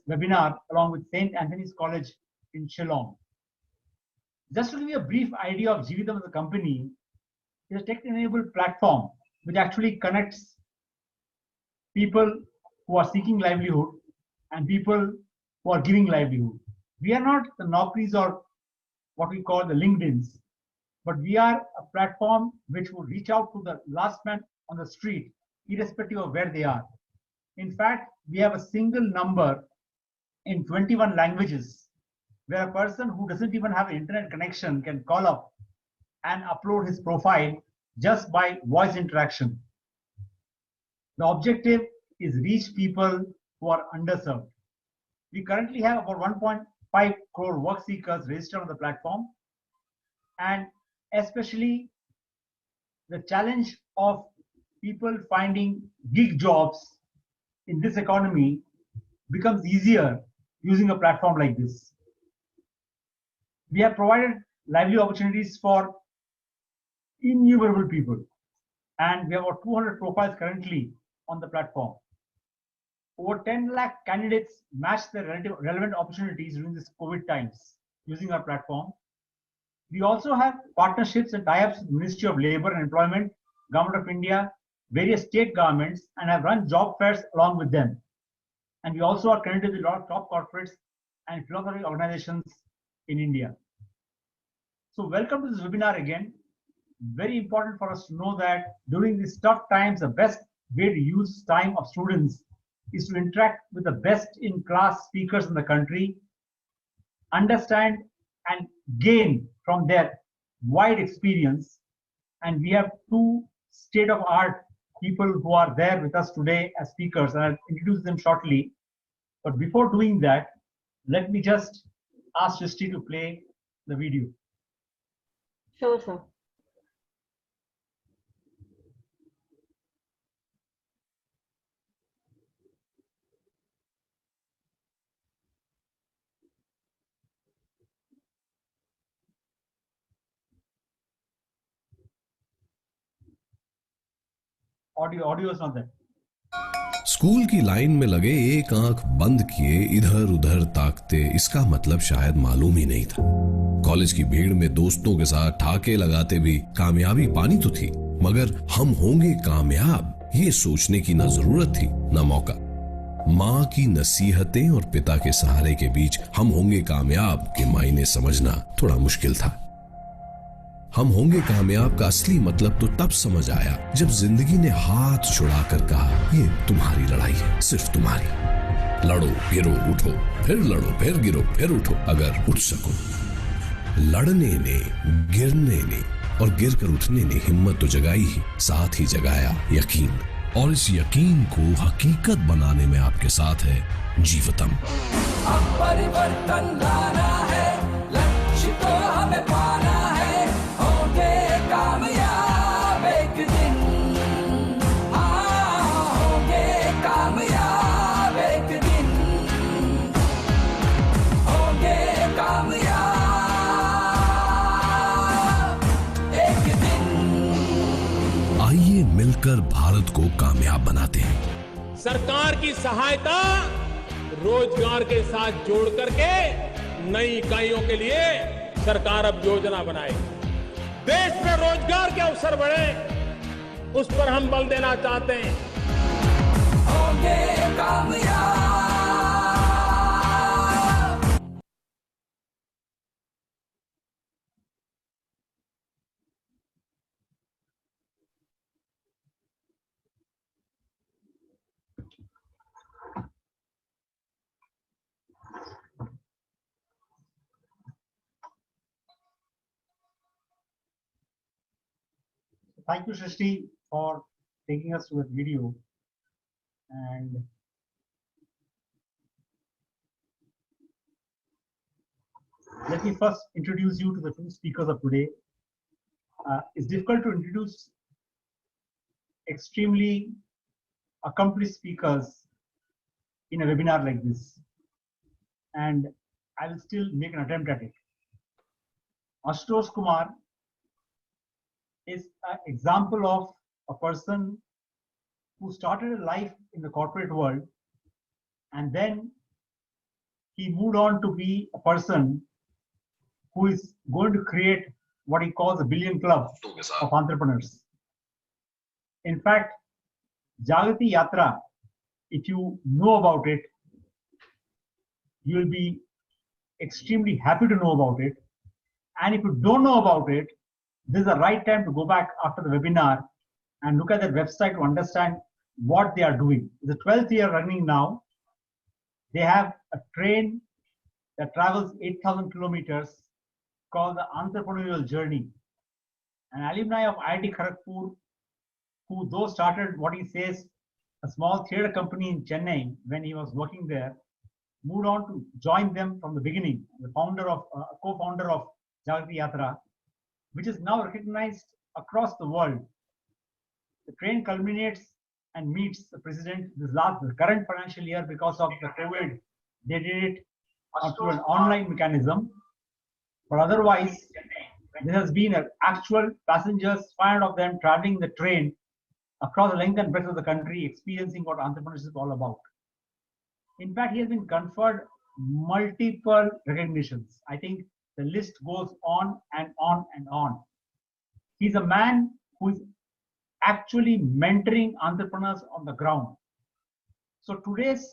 webinar along with St. Anthony's College in Shillong. Just to give you a brief idea of Jeevitam as a company, it's a tech-enabled platform which actually connects people who are seeking livelihood and people who are giving livelihood. We are not the Naukris or what we call the LinkedIns, but we are a platform which will reach out to the last man on the street, irrespective of where they are. In fact, we have a single number in 21 languages where a person who doesn't even have an internet connection can call up and upload his profile just by voice interaction. The objective is reach people who are underserved. We currently have about 1.5 crore work seekers registered on the platform, and especially the challenge of people finding gig jobs in this economy becomes easier using a platform like this. We have provided lively opportunities for innumerable people, and we have about 200 profiles currently on the platform. Over 10 lakh candidates match their relevant opportunities during this COVID times using our platform. We also have partnerships and tie-ups with the Ministry of Labor and Employment, Government of India, various state governments, and have run job fairs along with them. And we also are connected with a lot of top corporates and philanthropic organizations in India. So welcome to this webinar again. Very important for us to know that during these tough times, the best way to use time of students is to interact with the best in class speakers in the country, understand and gain from their wide experience. And we have two state-of-art people who are there with us today as speakers, and I'll introduce them shortly. But before doing that, let me just ask Srishti to play the video. Sure, sir. Audio is not there. School की line में लगे एक आंख बंद किए इधर उधर ताकते, इसका मतलब शायद मालूम ही नहीं था। कॉलेज की भीड़ में दोस्तों के साथ ठाके लगाते भी कामयाबी पानी तो थी, मगर हम होंगे कामयाब ये सोचने की ना जरूरत थी ना मौका। माँ की नसीहतें और पिता के सहारे के बीच हम होंगे कामयाब के मायने समझना थोड़ा मुश्किल था। हम होंगे कामयाब का असली मतलब तो तब समझ आया जब जिंदगी ने हाथ छुड़ाकर कहा, ये तुम्हारी लड़ाई है, सिर्फ तुम्हारी। लड़ो, गिरो, उठो, फिर लड़ो, फिर गिरो, फिर उठो, अगर उठ सको। लड़ने ने, गिरने ने और गिरकर उठने ने हिम्मत तो जगाई ही, साथ ही जगाया यकीन। और इस यकीन को हकीकत बनाने में आपके साथ है जीवतम। अब परिवर्तन लाना है, लक्ष्य तो हमें पाना है, होंगे कामयाब एक दिन। होंगे कामयाब एक दिन, होंगे कामयाब एक दिन। आइए मिलकर भारत को कामयाब बनाते हैं। सरकार की सहायता रोजगार के साथ जोड़ करके नई इकाइयों के लिए सरकार अब योजना बनाएगी। देश में रोजगार के अवसर बढ़े, उस पर हम बल देना चाहते हैं। होंगे कामयाब। Thank you, Srishti, for taking us to that video. And let me first introduce you to the two speakers of today. It's difficult to introduce extremely accomplished speakers in a webinar like this, and I will still make an attempt at it. Ashutosh Kumar is an example of a person who started a life in the corporate world and then he moved on to be a person who is going to create what he calls a billion club of entrepreneurs. In fact, Jagati Yatra, if you know about it, you will be extremely happy to know about it. And if you don't know about it, this is the right time to go back after the webinar and look at their website to understand what they are doing. It's the 12th year running now. They have a train that travels 8,000 kilometers called the Entrepreneurial Journey. An alumni of IIT Kharagpur, who though started what he says a small theatre company in Chennai when he was working there, moved on to join them from the beginning, the founder of, co-founder of Jagati Yatra, which is now recognized across the world. The train culminates and meets the president the current financial year because of the COVID. They did it through an online mechanism, but otherwise, there has been an actual passengers, 500 of them traveling the train across the length and breadth of the country, experiencing what entrepreneurship is all about. In fact, he has been conferred multiple recognitions. I think the list goes on and on and on. He's a man who is actually mentoring entrepreneurs on the ground. So today's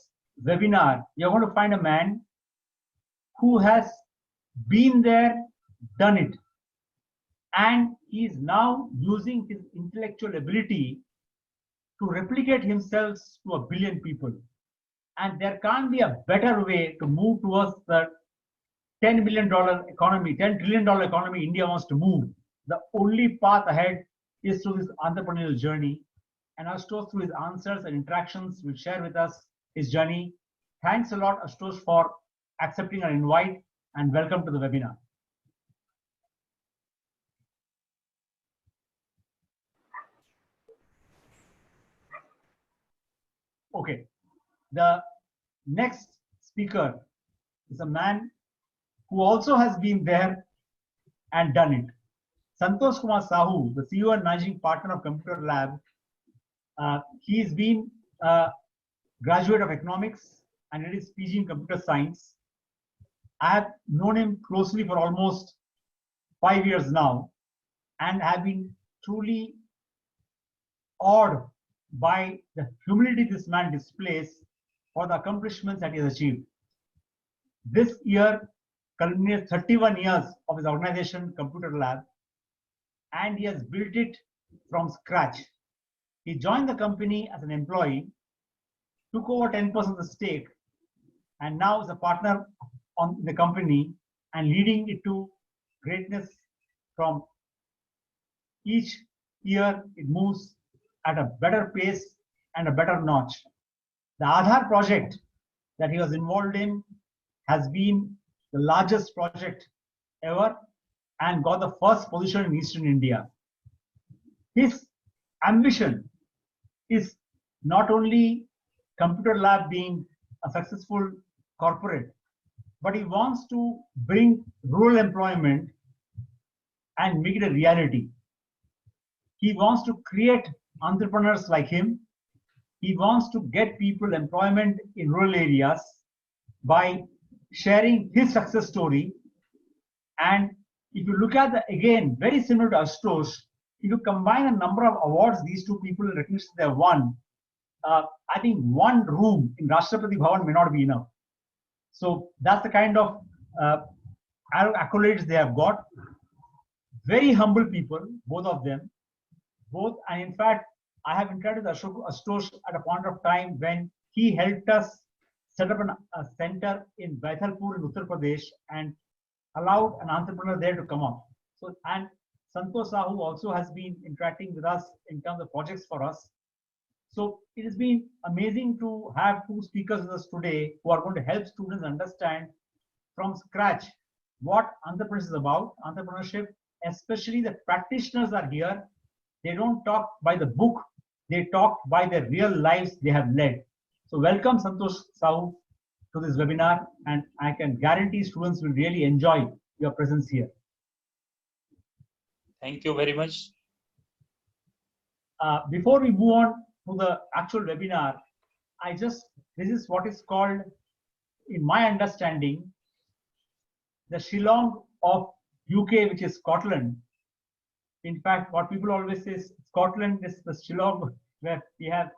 webinar, you're going to find a man who has been there, done it. And he is now using his intellectual ability to replicate himself to a billion people. And there can't be a better way to move towards the $10 billion economy, $10 trillion economy India wants to move. The only path ahead is through this entrepreneurial journey. And Ashutosh, through his answers and interactions, will share with us his journey. Thanks a lot, Ashutosh, for accepting our invite, and welcome to the webinar. Okay, the next speaker is a man who also has been there and done it. Santosh Kumar Sahu, the CEO and Managing Partner of Computer Lab. He's been a graduate of economics and did his PG in computer science. I have known him closely for almost 5 years now and have been truly awed by the humility this man displays for the accomplishments that he has achieved. This year culminates 31 years of his organization, Computer Lab, and he has built it from scratch. He joined the company as an employee, took over 10% of the stake, and now is a partner on the company and leading it to greatness. From each year it moves at a better pace and a better notch. The Aadhaar project that he was involved in has been the largest project ever and got the first position in Eastern India. His ambition is not only Computer Lab being a successful corporate, but he wants to bring rural employment and make it a reality. He wants to create entrepreneurs like him. He wants to get people employment in rural areas by sharing his success story. And if you look at the, again, very similar to Ashutosh, if you combine a number of awards these two people recognition they have won, I think one room in Rashtrapati Bhavan may not be enough. So that's the kind of accolades they have got. Very humble people, both of them. And in fact, I have interacted with Ashutosh at a point of time when he helped us set up a center in Baithalpur in Uttar Pradesh and allowed an entrepreneur there to come up. So, and Santosh Sahu also has been interacting with us in terms of projects for us. So it has been amazing to have two speakers with us today who are going to help students understand from scratch what entrepreneurship is about, entrepreneurship, especially the practitioners are here. They don't talk by the book, they talk by the real lives they have led. So welcome Santosh Sahu to this webinar, and I can guarantee students will really enjoy your presence here. Thank you very much. Before we move on to the actual webinar, this is what is called in my understanding, the Shillong of UK, which is Scotland. In fact, what people always say is Scotland is the Shillong, where we have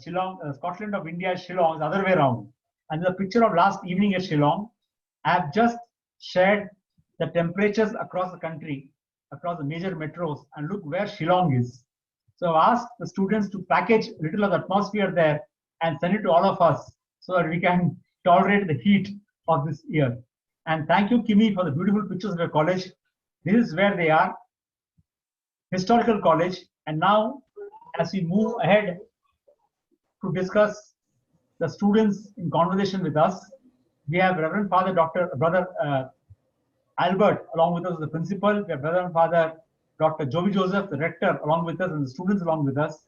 Shillong, Scotland of India is Shillong, the other way around. And the picture of last evening at Shillong, I have just shared the temperatures across the country, across the major metros, and look where Shillong is. So I've asked the students to package a little of the atmosphere there and send it to all of us so that we can tolerate the heat of this year. And thank you, Kimi, for the beautiful pictures of your college. This is where they are, historical college. And now, as we move ahead to discuss the students in conversation with us, we have Reverend Father Brother Albert along with us, the principal. We have Reverend Father Dr. Jovi Joseph, the rector, along with us, and the students along with us.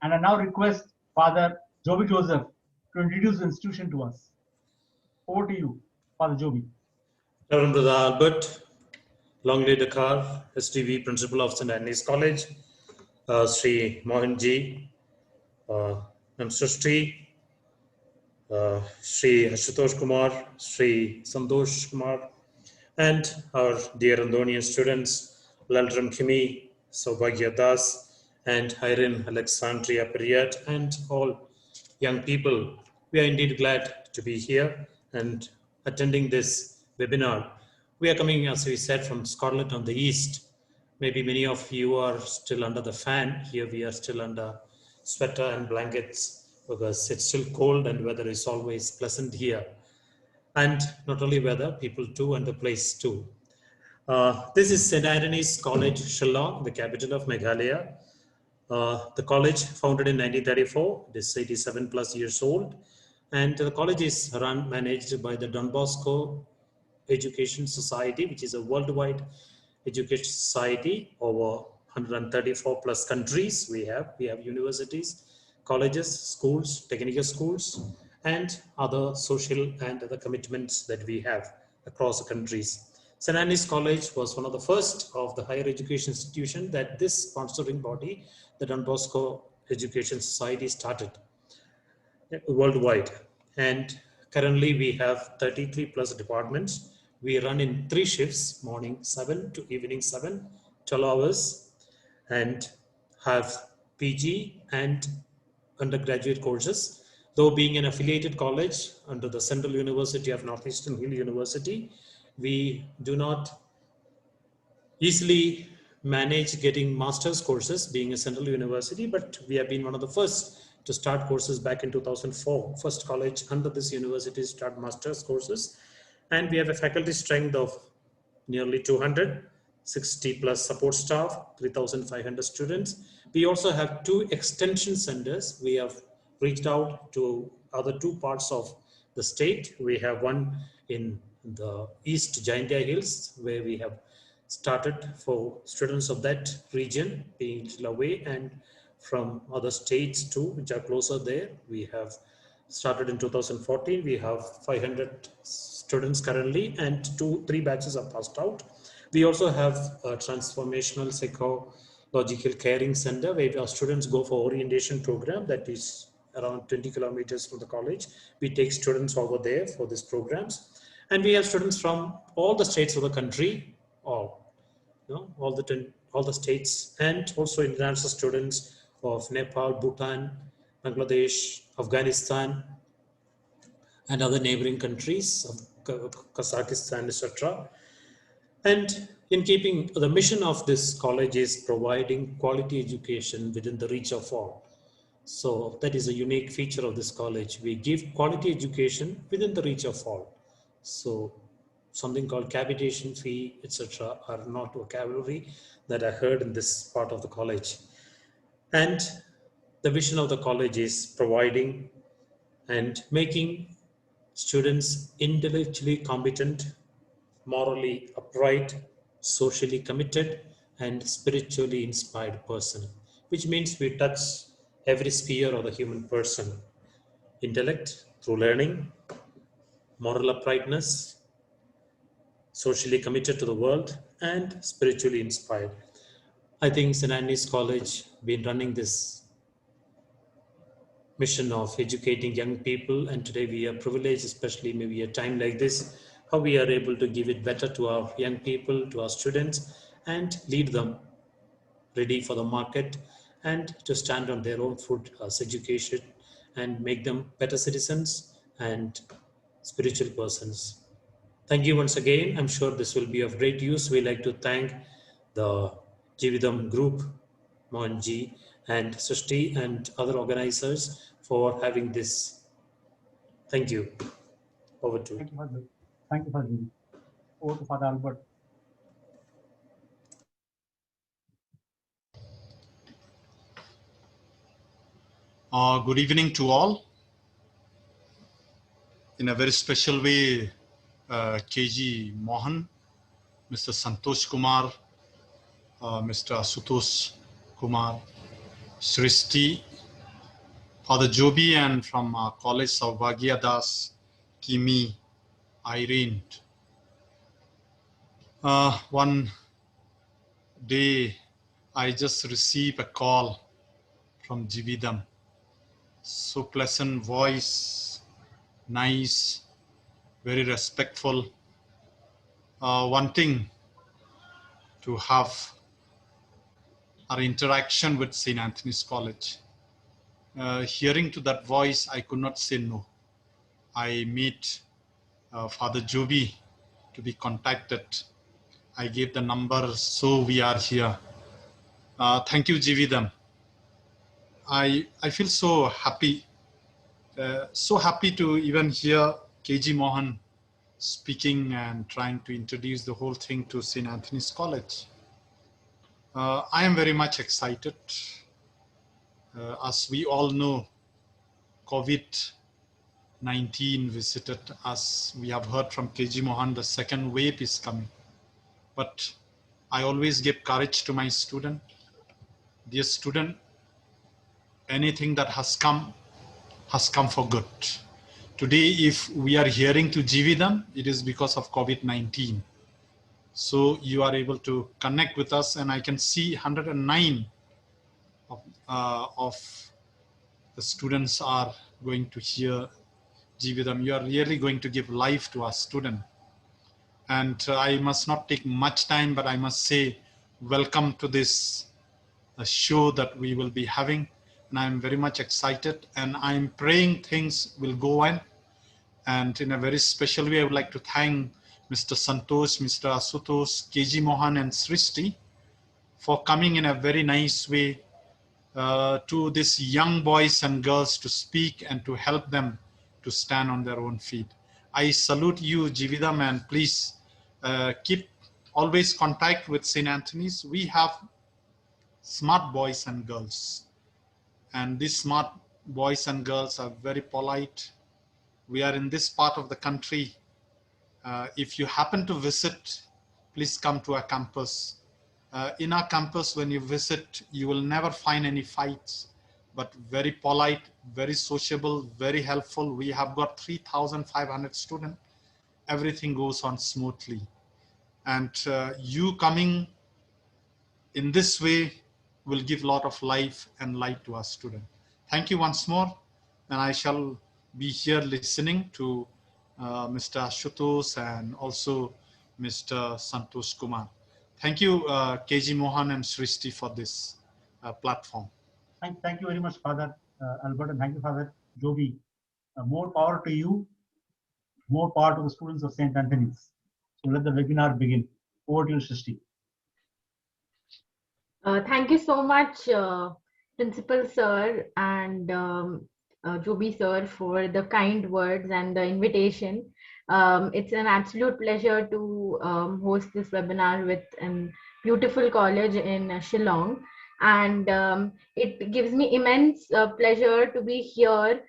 And I now request Father Jovi Joseph to introduce the institution to us. Over to you, Father Jovi. Reverend Brother Albert, Long Leader Car, STV Principal of St. Anthony's College, Sri Mohanji, Namsustri, Sri Ashutosh Kumar, Sri Santosh Kumar, and our dear Andonian students, Lalram Kimi, Saubhagya Das, and Irene Alexandria Period, and all young people. We are indeed glad to be here and attending this webinar. We are coming, as we said, from Scotland on the east. Maybe many of you are still under the fan. Here we are still under sweater and blankets because it's still cold and weather is always pleasant here. And not only weather, people too, and the place too. This is St. Anthony's College, Shillong, the capital of Meghalaya. The college founded in 1934, it is 87 plus years old. And the college is managed by the Don Bosco Education Society, which is a worldwide education society over 134 plus countries. We have universities, colleges, schools, technical schools, and other social and other commitments that we have across the countries. St. Anthony's College was one of the first of the higher education institution that this sponsoring body, the Don Bosco Education Society, started worldwide. And currently we have 33 plus departments. We run in 3 shifts, morning 7 to evening 7, 12 hours, and have PG and undergraduate courses. Though being an affiliated college under the Central University of Northeastern Hill University, we do not easily manage getting master's courses being a Central University, but we have been one of the first to start courses back in 2004. First college under this university to start master's courses. And we have a faculty strength of nearly 200, 60 plus support staff, 3,500 students. We also have 2 extension centers. We have reached out to other 2 parts of the state. We have one in the East Jaintia Hills, where we have started for students of that region being little away, and from other states too, which are closer there. We have started in 2014. We have 500 students currently, and 3 batches are passed out. We also have a transformational psychological caring center where our students go for orientation program that is around 20 kilometers from the college. We take students over there for these programs. And we have students from all the states of the country, all the states, and also international students of Nepal, Bhutan, Bangladesh, Afghanistan, and other neighboring countries of Kazakhstan, etc. And in keeping the mission of this college is providing quality education within the reach of all. So that is a unique feature of this college. We give quality education within the reach of all. So something called capitation fee, etc. are not vocabulary that I heard in this part of the college. And the vision of the college is providing and making students intellectually competent, morally upright, socially committed, and spiritually inspired person, which means we touch every sphere of the human person. Intellect through learning, moral uprightness, socially committed to the world, and spiritually inspired. I think St. Anthony's College been running this mission of educating young people. And today we are privileged, especially maybe a time like this, how we are able to give it better to our young people, to our students, and lead them ready for the market and to stand on their own foot as education and make them better citizens and spiritual persons. Thank you once again. I'm sure this will be of great use. We like to thank the Jeevitam group, Mohanji and Sushti and other organizers for having this. Thank you. Over to you. Thank you, Father. Thank you, Father. Over to Father Albert. Good evening to all. In a very special way, KG Mohan, Mr. Santosh Kumar, Mr. Asutosh Kumar, Srishti, Father Joby, and from College Saubhagya Das, Kimi, Irene. One day, I just received a call from Jeevitam. So pleasant voice, nice, very respectful, wanting to have our interaction with St. Anthony's College. Hearing to that voice, I could not say no. I meet Father Joby to be contacted. I gave the number, so we are here. Thank you, Jeevitam. I feel so happy to even hear KG Mohan speaking and trying to introduce the whole thing to St. Anthony's College. I am very much excited. As we all know, COVID-19 visited us. We have heard from KG Mohan, the second wave is coming. But I always give courage to my student. Dear student, anything that has come for good. Today, if we are hearing to Jeevitam, it is because of COVID-19. So you are able to connect with us, and I can see 109 of the students are going to hear Jeevitam. You are really going to give life to our student. And I must not take much time, but I must say welcome to this show that we will be having. And I'm very much excited, and I'm praying things will go on. And in a very special way, I would like to thank Mr. Santosh, Mr. Asutosh, KG Mohan, and Srishti for coming in a very nice way to these young boys and girls to speak and to help them to stand on their own feet. I salute you, Jeevitam, and please keep always contact with St. Anthony's. We have smart boys and girls, and these smart boys and girls are very polite. We are in this part of the country. If you happen to visit, please come to our campus. In our campus, when you visit, you will never find any fights, but very polite, very sociable, very helpful. We have got 3,500 students. Everything goes on smoothly. And you coming in this way will give a lot of life and light to our students. Thank you once more. And I shall be here listening to Mr. Ashutosh and also Mr. Santosh Kumar. Thank you, KG Mohan and Srishti, for this platform. Thank you very much, Father Albert, and thank you, Father Joby. More power to you, more power to the students of St. Anthony's. So let the webinar begin. Over to you, Srishti. Thank you so much, Principal Sir and Joby Sir, for the kind words and the invitation. It's an absolute pleasure to host this webinar with a beautiful college in Shillong. And it gives me immense pleasure to be here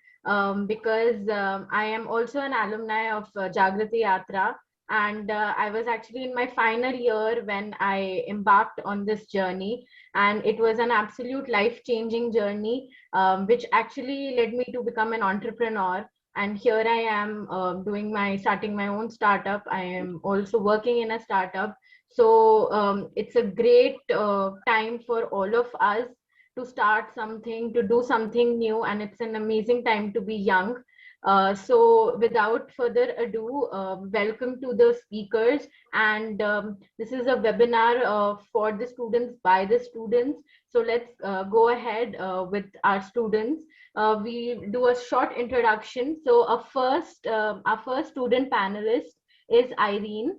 because I am also an alumni of Jagrati Yatra. And I was actually in my final year when I embarked on this journey. And it was an absolute life-changing journey, which actually led me to become an entrepreneur. And here I am starting my own startup. I am also working in a startup. So it's a great time for all of us to start something, to do something new, and it's an amazing time to be young. So without further ado, welcome to the speakers. And this is a webinar for the students, by the students. So let's go ahead with our students. We do a short introduction. So our first student panelist is Irene.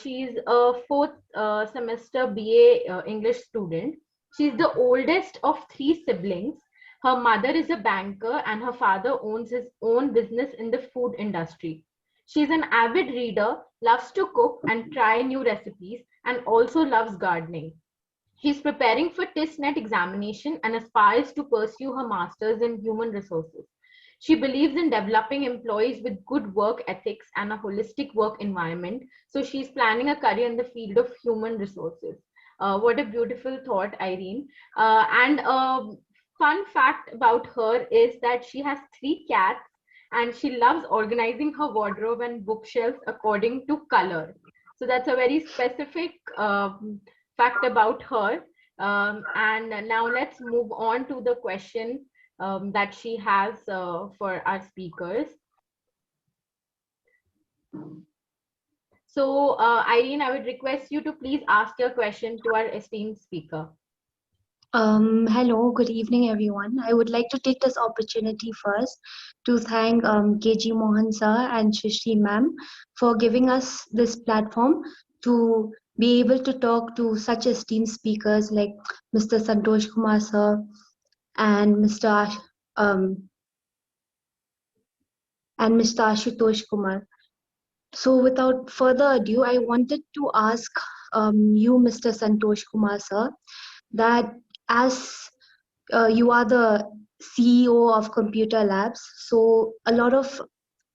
She's a fourth semester BA English student. She's the oldest of three siblings. Her mother is a banker and her father owns his own business in the food industry. She's an avid reader, loves to cook and try new recipes, and also loves gardening. She's preparing for TISNET examination and aspires to pursue her master's in human resources. She believes in developing employees with good work ethics and a holistic work environment. So she's planning a career in the field of human resources. What a beautiful thought, Irene. And fun fact about her is that she has 3 cats and she loves organizing her wardrobe and bookshelves according to color. So that's a very specific fact about her. And now let's move on to the question that she has for our speakers. So Irene, I would request you to please ask your question to our esteemed speaker. Hello, good evening, everyone. I would like to take this opportunity first to thank KG Mohan sir and Shristi ma'am for giving us this platform to be able to talk to such esteemed speakers like Mr. Santosh Kumar sir and Mr. Ashutosh Kumar. So without further ado, I wanted to ask you, Mr. Santosh Kumar sir, that as you are the CEO of Computer Labs, so a lot of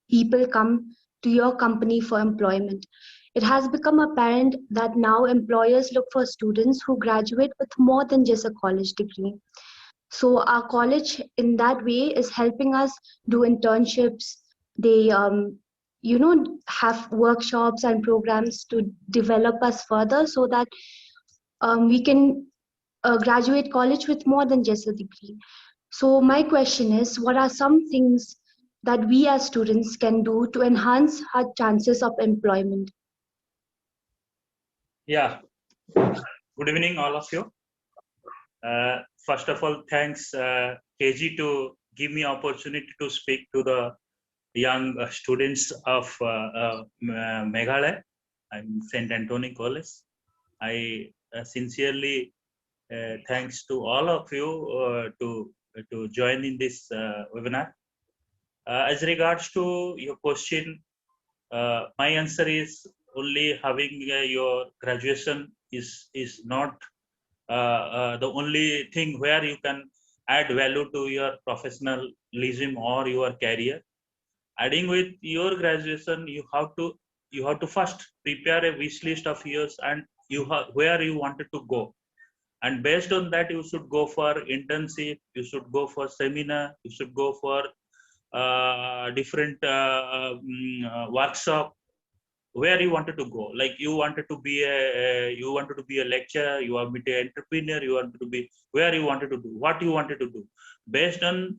people come to your company for employment. It has become apparent that now employers look for students who graduate with more than just a college degree. So our college in that way is helping us do internships. They have workshops and programs to develop us further so that we can graduate college with more than just a degree. So my question is, what are some things that we as students can do to enhance our chances of employment? Yeah, good evening, all of you. First of all, thanks KG to give me opportunity to speak to the young students of Meghalaya. I'm St. Anthony College. I sincerely thanks to all of you to join in this webinar. As regards to your question, my answer is only having your graduation is not the only thing where you can add value to your professionalism or your career. Adding with your graduation, you have to first prepare a wish list of yours and where you wanted to go, and based on that you should go for internship, you should go for seminar, you should go for different workshop where you wanted to go. Like you wanted to be a lecturer, you want to be an entrepreneur, you wanted to be where you wanted to do, what you wanted to do. Based on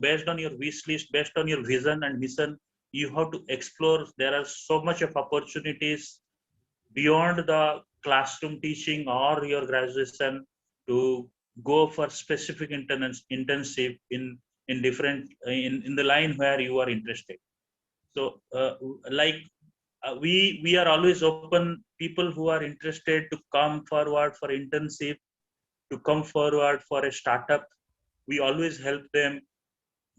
based on your wish list, based on your vision and mission, you have to explore. There are so much of opportunities beyond the classroom teaching or your graduation to go for specific internship in different in the line where you are interested. So we are always open, people who are interested to come forward for internship, to come forward for a startup. We always help them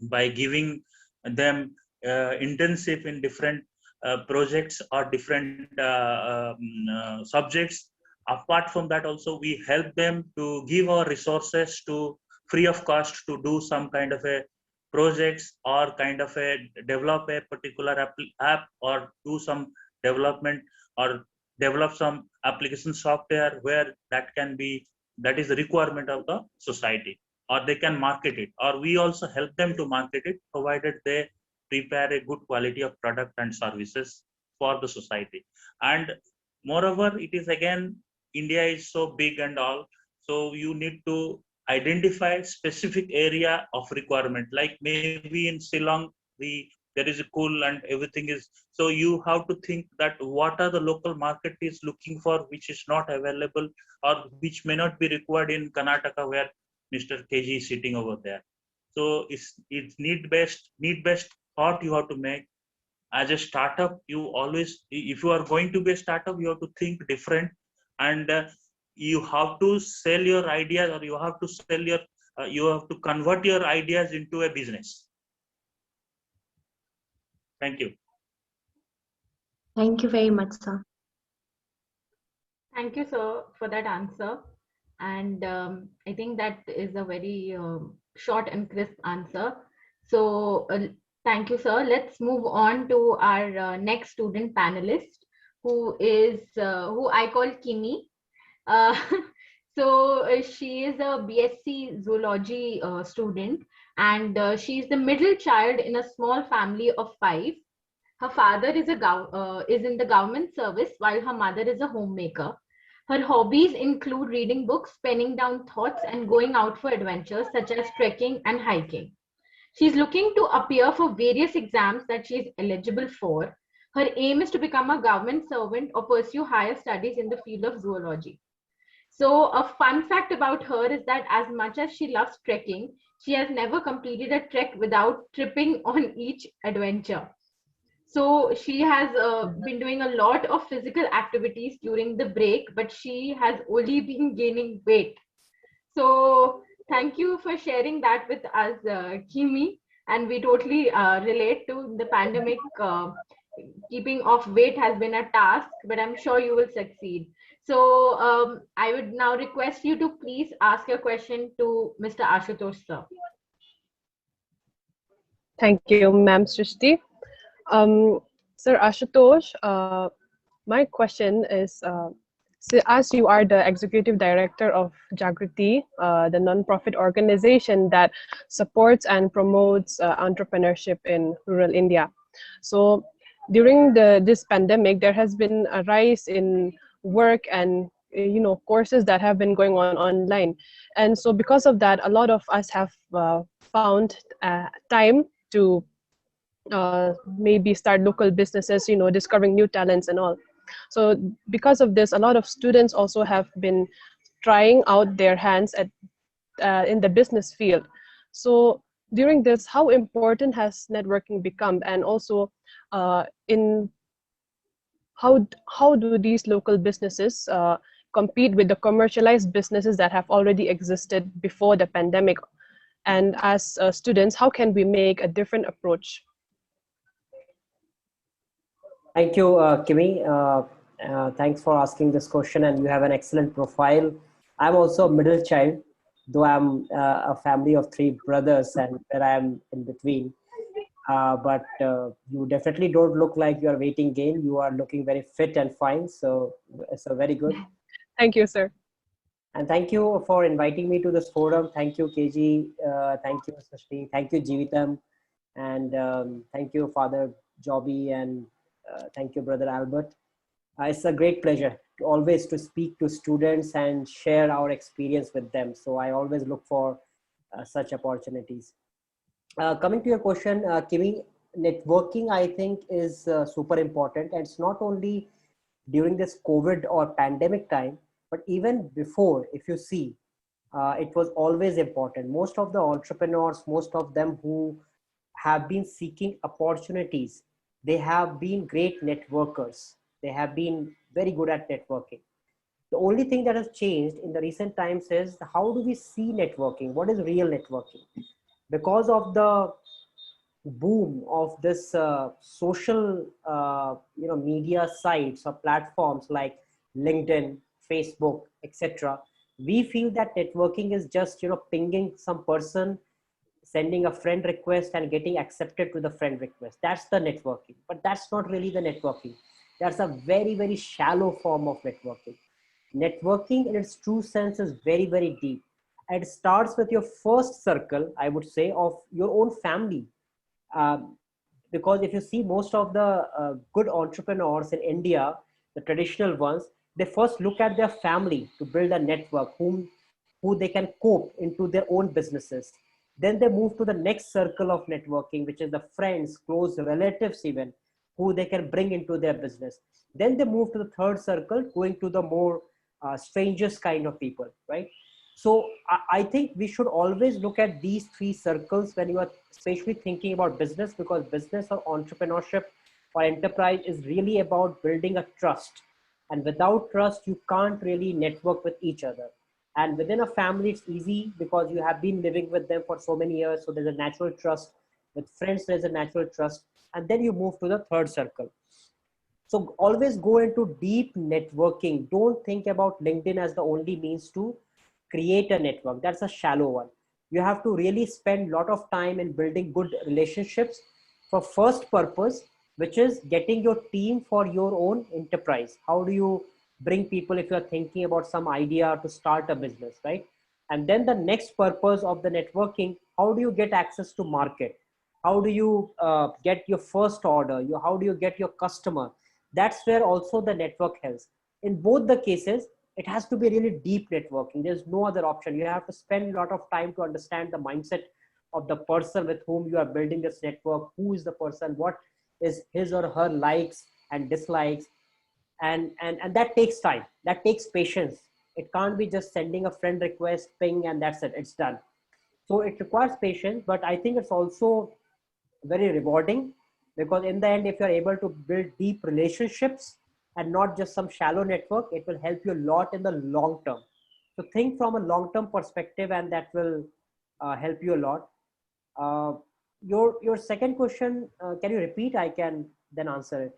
by giving them internship in different projects or different subjects. Apart from that, also we help them to give our resources to free of cost to do some kind of a projects or kind of a develop a particular app or do some development or develop some application software where that is the requirement of the society, or they can market it, or we also help them to market it, provided they prepare a good quality of product and services for the society. And moreover, it is again, India is so big and all, so you need to identify specific area of requirement. Like maybe in Shillong, there is a cool and everything is, so you have to think that what are the local market is looking for, which is not available or which may not be required in Karnataka where Mr. KG is sitting over there. So it's need based thought you have to make. As a startup, you always, if you are going to be a startup, you have to think different, and you have to sell your ideas, or you have to sell your you have to convert your ideas into a business. Thank you. Thank you very much, sir. Thank you, sir, for that answer. And I think that is a very short and crisp answer. So thank you, sir. Let's move on to our next student panelist, who I call Kimi. Uh, she is a BSc Zoology student, and she is the middle child in a small family of 5. Her father is in the government service, while her mother is a homemaker. Her hobbies include reading books, penning down thoughts, and going out for adventures such as trekking and hiking. She's looking to appear for various exams that she is eligible for. Her aim is to become a government servant or pursue higher studies in the field of zoology. So a fun fact about her is that as much as she loves trekking, she has never completed a trek without tripping on each adventure. So she has been doing a lot of physical activities during the break, but she has only been gaining weight. So thank you for sharing that with us, Kimi. And we totally relate to the pandemic. Keeping off weight has been a task, but I'm sure you will succeed. So I would now request you to please ask your question to Mr. Ashutosh, sir. Thank you, Ma'am Srishti. Sir Ashutosh, my question is, so as you are the executive director of Jagriti, the non-profit organization that supports and promotes entrepreneurship in rural India. So during this pandemic, there has been a rise in work and courses that have been going on online. And so because of that, a lot of us have found time to maybe start local businesses, discovering new talents and all. So because of this, a lot of students also have been trying out their hands at in the business field. So during this, how important has networking become, and also in how do these local businesses compete with the commercialized businesses that have already existed before the pandemic? And as students, how can we make a different approach? Thank you, Kimi. Thanks for asking this question, and you have an excellent profile. I'm also a middle child, though I'm a family of 3 brothers, and where I am in between. But you definitely don't look like you are weighting gain. You are looking very fit and fine, so very good. Thank you, sir. And thank you for inviting me to this forum. Thank you, KG. Thank you, Srishti. Thank you, Jeevitam. And thank you, Father Jobby, and thank you, Brother Albert. It's a great pleasure to always to speak to students and share our experience with them. So I always look for such opportunities. Coming to your question, Kimi, networking, I think, is super important. And it's not only during this COVID or pandemic time, but even before, if you see, it was always important. Most of the entrepreneurs, most of them who have been seeking opportunities, they have been great networkers. They have been very good at networking. The only thing that has changed in the recent times is how do we see networking? What is real networking? Because of the boom of this social media sites or platforms like LinkedIn, Facebook, etc., we feel that networking is just pinging some person, sending a friend request and getting accepted to the friend request. That's the networking. But that's not really the networking. That's a very, very shallow form of networking. Networking in its true sense is very, very deep. It starts with your first circle, I would say, of your own family. Because if you see most of the good entrepreneurs in India, the traditional ones, they first look at their family to build a network, whom who they can cope into their own businesses. Then they move to the next circle of networking, which is the friends, close relatives even, who they can bring into their business. Then they move to the third circle, going to the more strangers kind of people, right? So I think we should always look at these three circles when you are especially thinking about business, because business or entrepreneurship or enterprise is really about building a trust. And without trust, you can't really network with each other. And within a family, it's easy because you have been living with them for so many years. So there's a natural trust. With friends, there's a natural trust. And then you move to the third circle. So always go into deep networking. Don't think about LinkedIn as the only means to create a network. That's a shallow one. You have to really spend a lot of time in building good relationships for first purpose, which is getting your team for your own enterprise. How do you bring people if you're thinking about some idea to start a business, right? And then the next purpose of the networking, how do you get access to market? How do you get your first order? How do you get your customer? That's where also the network helps. In both the cases, it has to be really deep networking. There's no other option. You have to spend a lot of time to understand the mindset of the person with whom you are building this network. Who is the person? What is his or her likes and dislikes? And that takes time. That takes patience. It can't be just sending a friend request, ping, and that's it. It's done. So it requires patience, but I think it's also very rewarding, because in the end, if you're able to build deep relationships and not just some shallow network, it will help you a lot in the long term. So think from a long-term perspective, and that will help you a lot. Your second question, can you repeat? I can then answer it.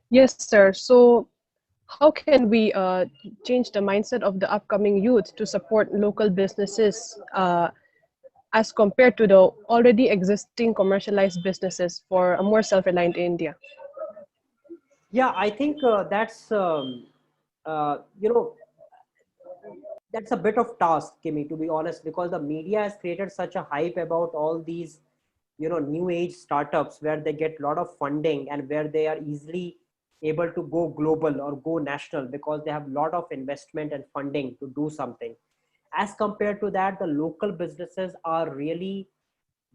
Yes, sir. So how can we change the mindset of the upcoming youth to support local businesses as compared to the already existing commercialized businesses for a more self-reliant India? Yeah, I think that's, that's a bit of task, Kimi, to be honest, because the media has created such a hype about all these, new age startups where they get a lot of funding and where they are easily able to go global or go national because they have a lot of investment and funding to do something. As compared to that, the local businesses are really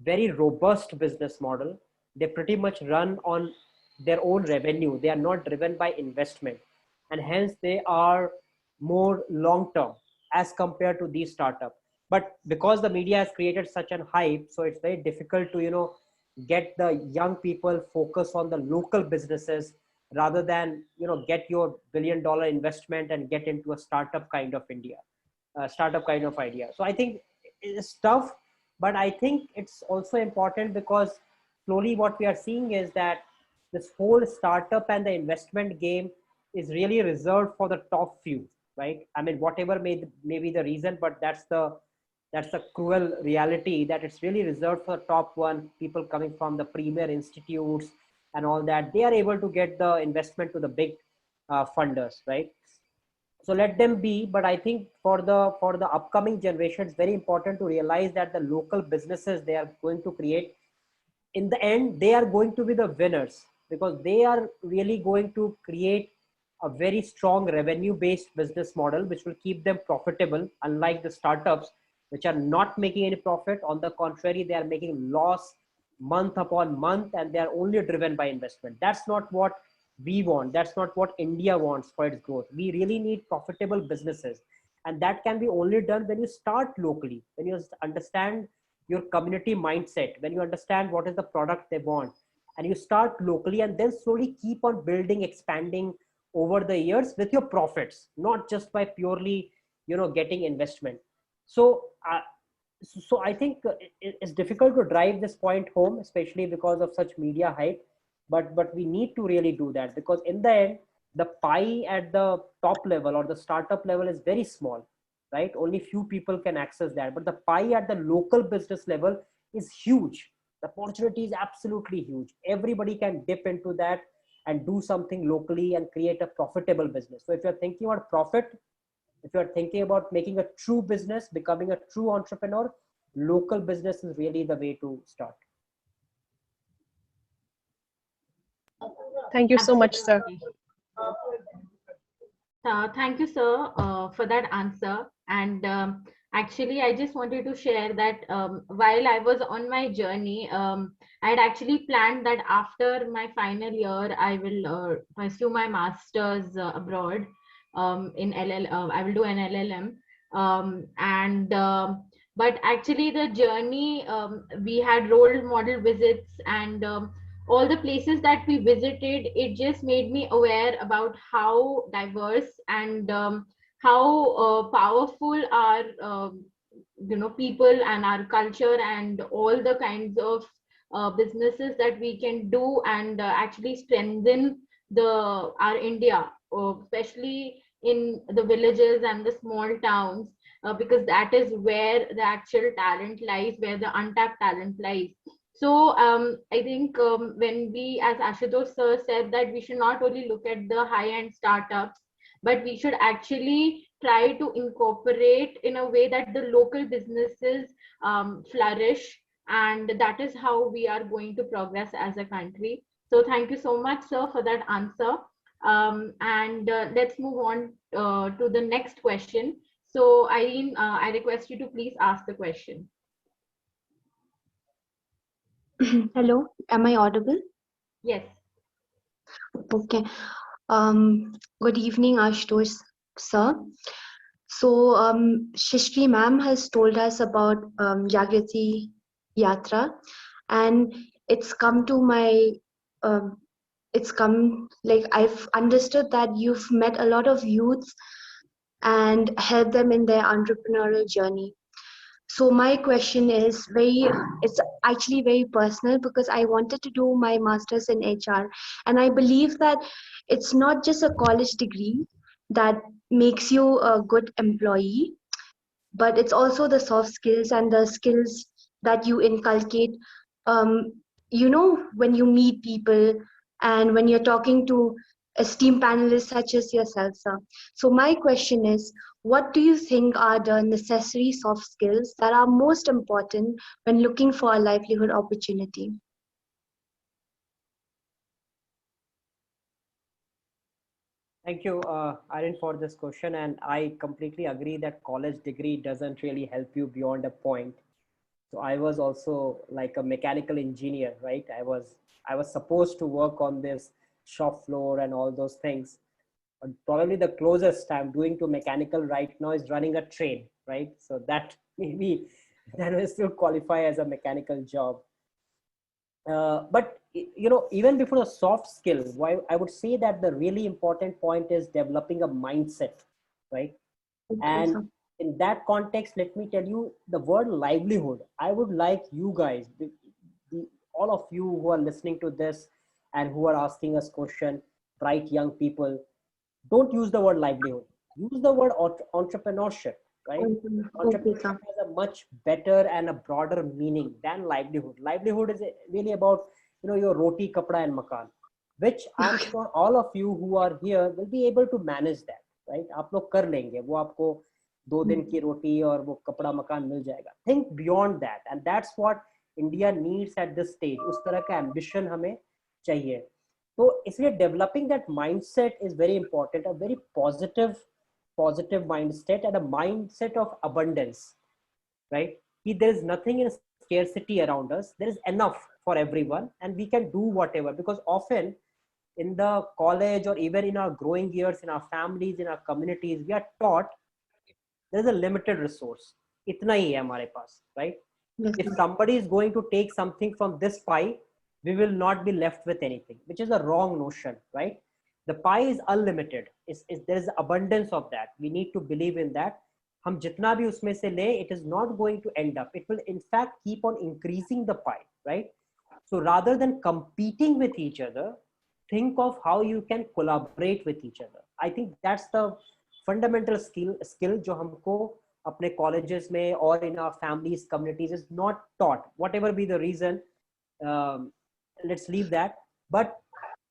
very robust business model. They pretty much run on their own revenue. They are not driven by investment, and hence they are more long term as compared to these startups. But because the media has created such an hype, so it's very difficult to get the young people focus on the local businesses rather than get your $1 billion investment and get into a startup kind of startup kind of idea. So I think it's tough, but I think it's also important because slowly what we are seeing is that this whole startup and the investment game is really reserved for the top few, right? I mean, whatever may be the reason, but that's the cruel reality, that it's really reserved for the top one, people coming from the premier institutes and all that. They are able to get the investment to the big funders, right? So let them be. But I think for the upcoming generation, it's very important to realize that the local businesses they are going to create, in the end, they are going to be the winners, because they are really going to create a very strong revenue based business model which will keep them profitable, unlike the startups which are not making any profit. On the contrary, they are making loss month upon month, and they are only driven by investment. That's not what we want. That's not what India wants for its growth. We really need profitable businesses, and that can be only done when you start locally, when you understand your community mindset, when you understand what is the product they want, and you start locally, and then slowly keep on building, expanding over the years with your profits, not just by purely getting investment. So I think it's difficult to drive this point home, especially because of such media hype. But we need to really do that, because in the end, the pie at the top level or the startup level is very small, right? Only few people can access that. But the pie at the local business level is huge. The opportunity is absolutely huge. Everybody can dip into that and do something locally and create a profitable business. So if you're thinking about profit, if you're thinking about making a true business, becoming a true entrepreneur, local business is really the way to start. Thank you so much, sir. Thank you, sir, for that answer. And actually, I just wanted to share that while I was on my journey, I had actually planned that after my final year, I will pursue my master's abroad in LL. I will do an LLM. And but actually, the journey, we had role model visits and all the places that we visited, it just made me aware about how diverse and how powerful our people and our culture and all the kinds of businesses that we can do and actually strengthen the our India, especially in the villages and the small towns, because that is where the actual talent lies, where the untapped talent lies. So I think when we, as Ashutosh sir said, that we should not only look at the high-end startups, but we should actually try to incorporate in a way that the local businesses flourish, and that is how we are going to progress as a country. So thank you so much, sir, for that answer. And let's move on to the next question. So Irene, I request you to please ask the question. Hello, am I audible? Yes. Okay. Good evening, Ashutosh sir. So, Shishri ma'am has told us about Jagrati Yatra, and it's come to my, it's come like I've understood that you've met a lot of youths and helped them in their entrepreneurial journey. So my question is it's actually very personal because I wanted to do my master's in HR, and I believe that it's not just a college degree that makes you a good employee, but it's also the soft skills and the skills that you inculcate, um, when you meet people and when you're talking to esteemed panelists such as yourself, sir. So my question is, what do you think are the necessary soft skills that are most important when looking for a livelihood opportunity? Thank you, Arun, for this question. And I completely agree that college degree doesn't really help you beyond a point. So I was also like a mechanical engineer, right? I was supposed to work on this shop floor and all those things. But probably the closest I'm doing to mechanical right now is running a train, right? So that maybe that will still qualify as a mechanical job. But even before the soft skill, why I would say that the really important point is developing a mindset, right? And in that context, let me tell you the word livelihood. I would like you guys, all of you who are listening to this and who are asking us question, bright young people, don't use the word livelihood. Use the word entrepreneurship, right? Entrepreneurship has a much better and a broader meaning than livelihood. Livelihood is really about, your roti, kapda and makan, which I'm sure all of you who are here will be able to manage that, right? आप लोग कर लेंगे, वो आपको 2 दिन की रोटी और वो कपड़ा मकान मिल जाएगा. Think beyond that, and that's what India needs at this stage. उस तरह का ambition हमें चाहिए. So इसलिए developing that mindset is very important, a very positive mindset and a mindset of abundance, right? There is nothing in scarcity around us. There is enough for everyone and we can do whatever, because often in the college or even in our growing years, in our families, in our communities, we are taught there is a limited resource. Itna hi hai hamare paas, right? Yes. If somebody is going to take something from this pie, we will not be left with anything, which is a wrong notion, right? The pie is unlimited. There is abundance of that. We need to believe in that. हम जितना भी उसमें से ले, it is not going to end up. It will in fact keep on increasing the pie, right? So rather than competing with each other, think of how you can collaborate with each other. I think that's the fundamental skill जो हमको अपने colleges में or in our families, communities is not taught. Whatever be the reason, let's leave that. But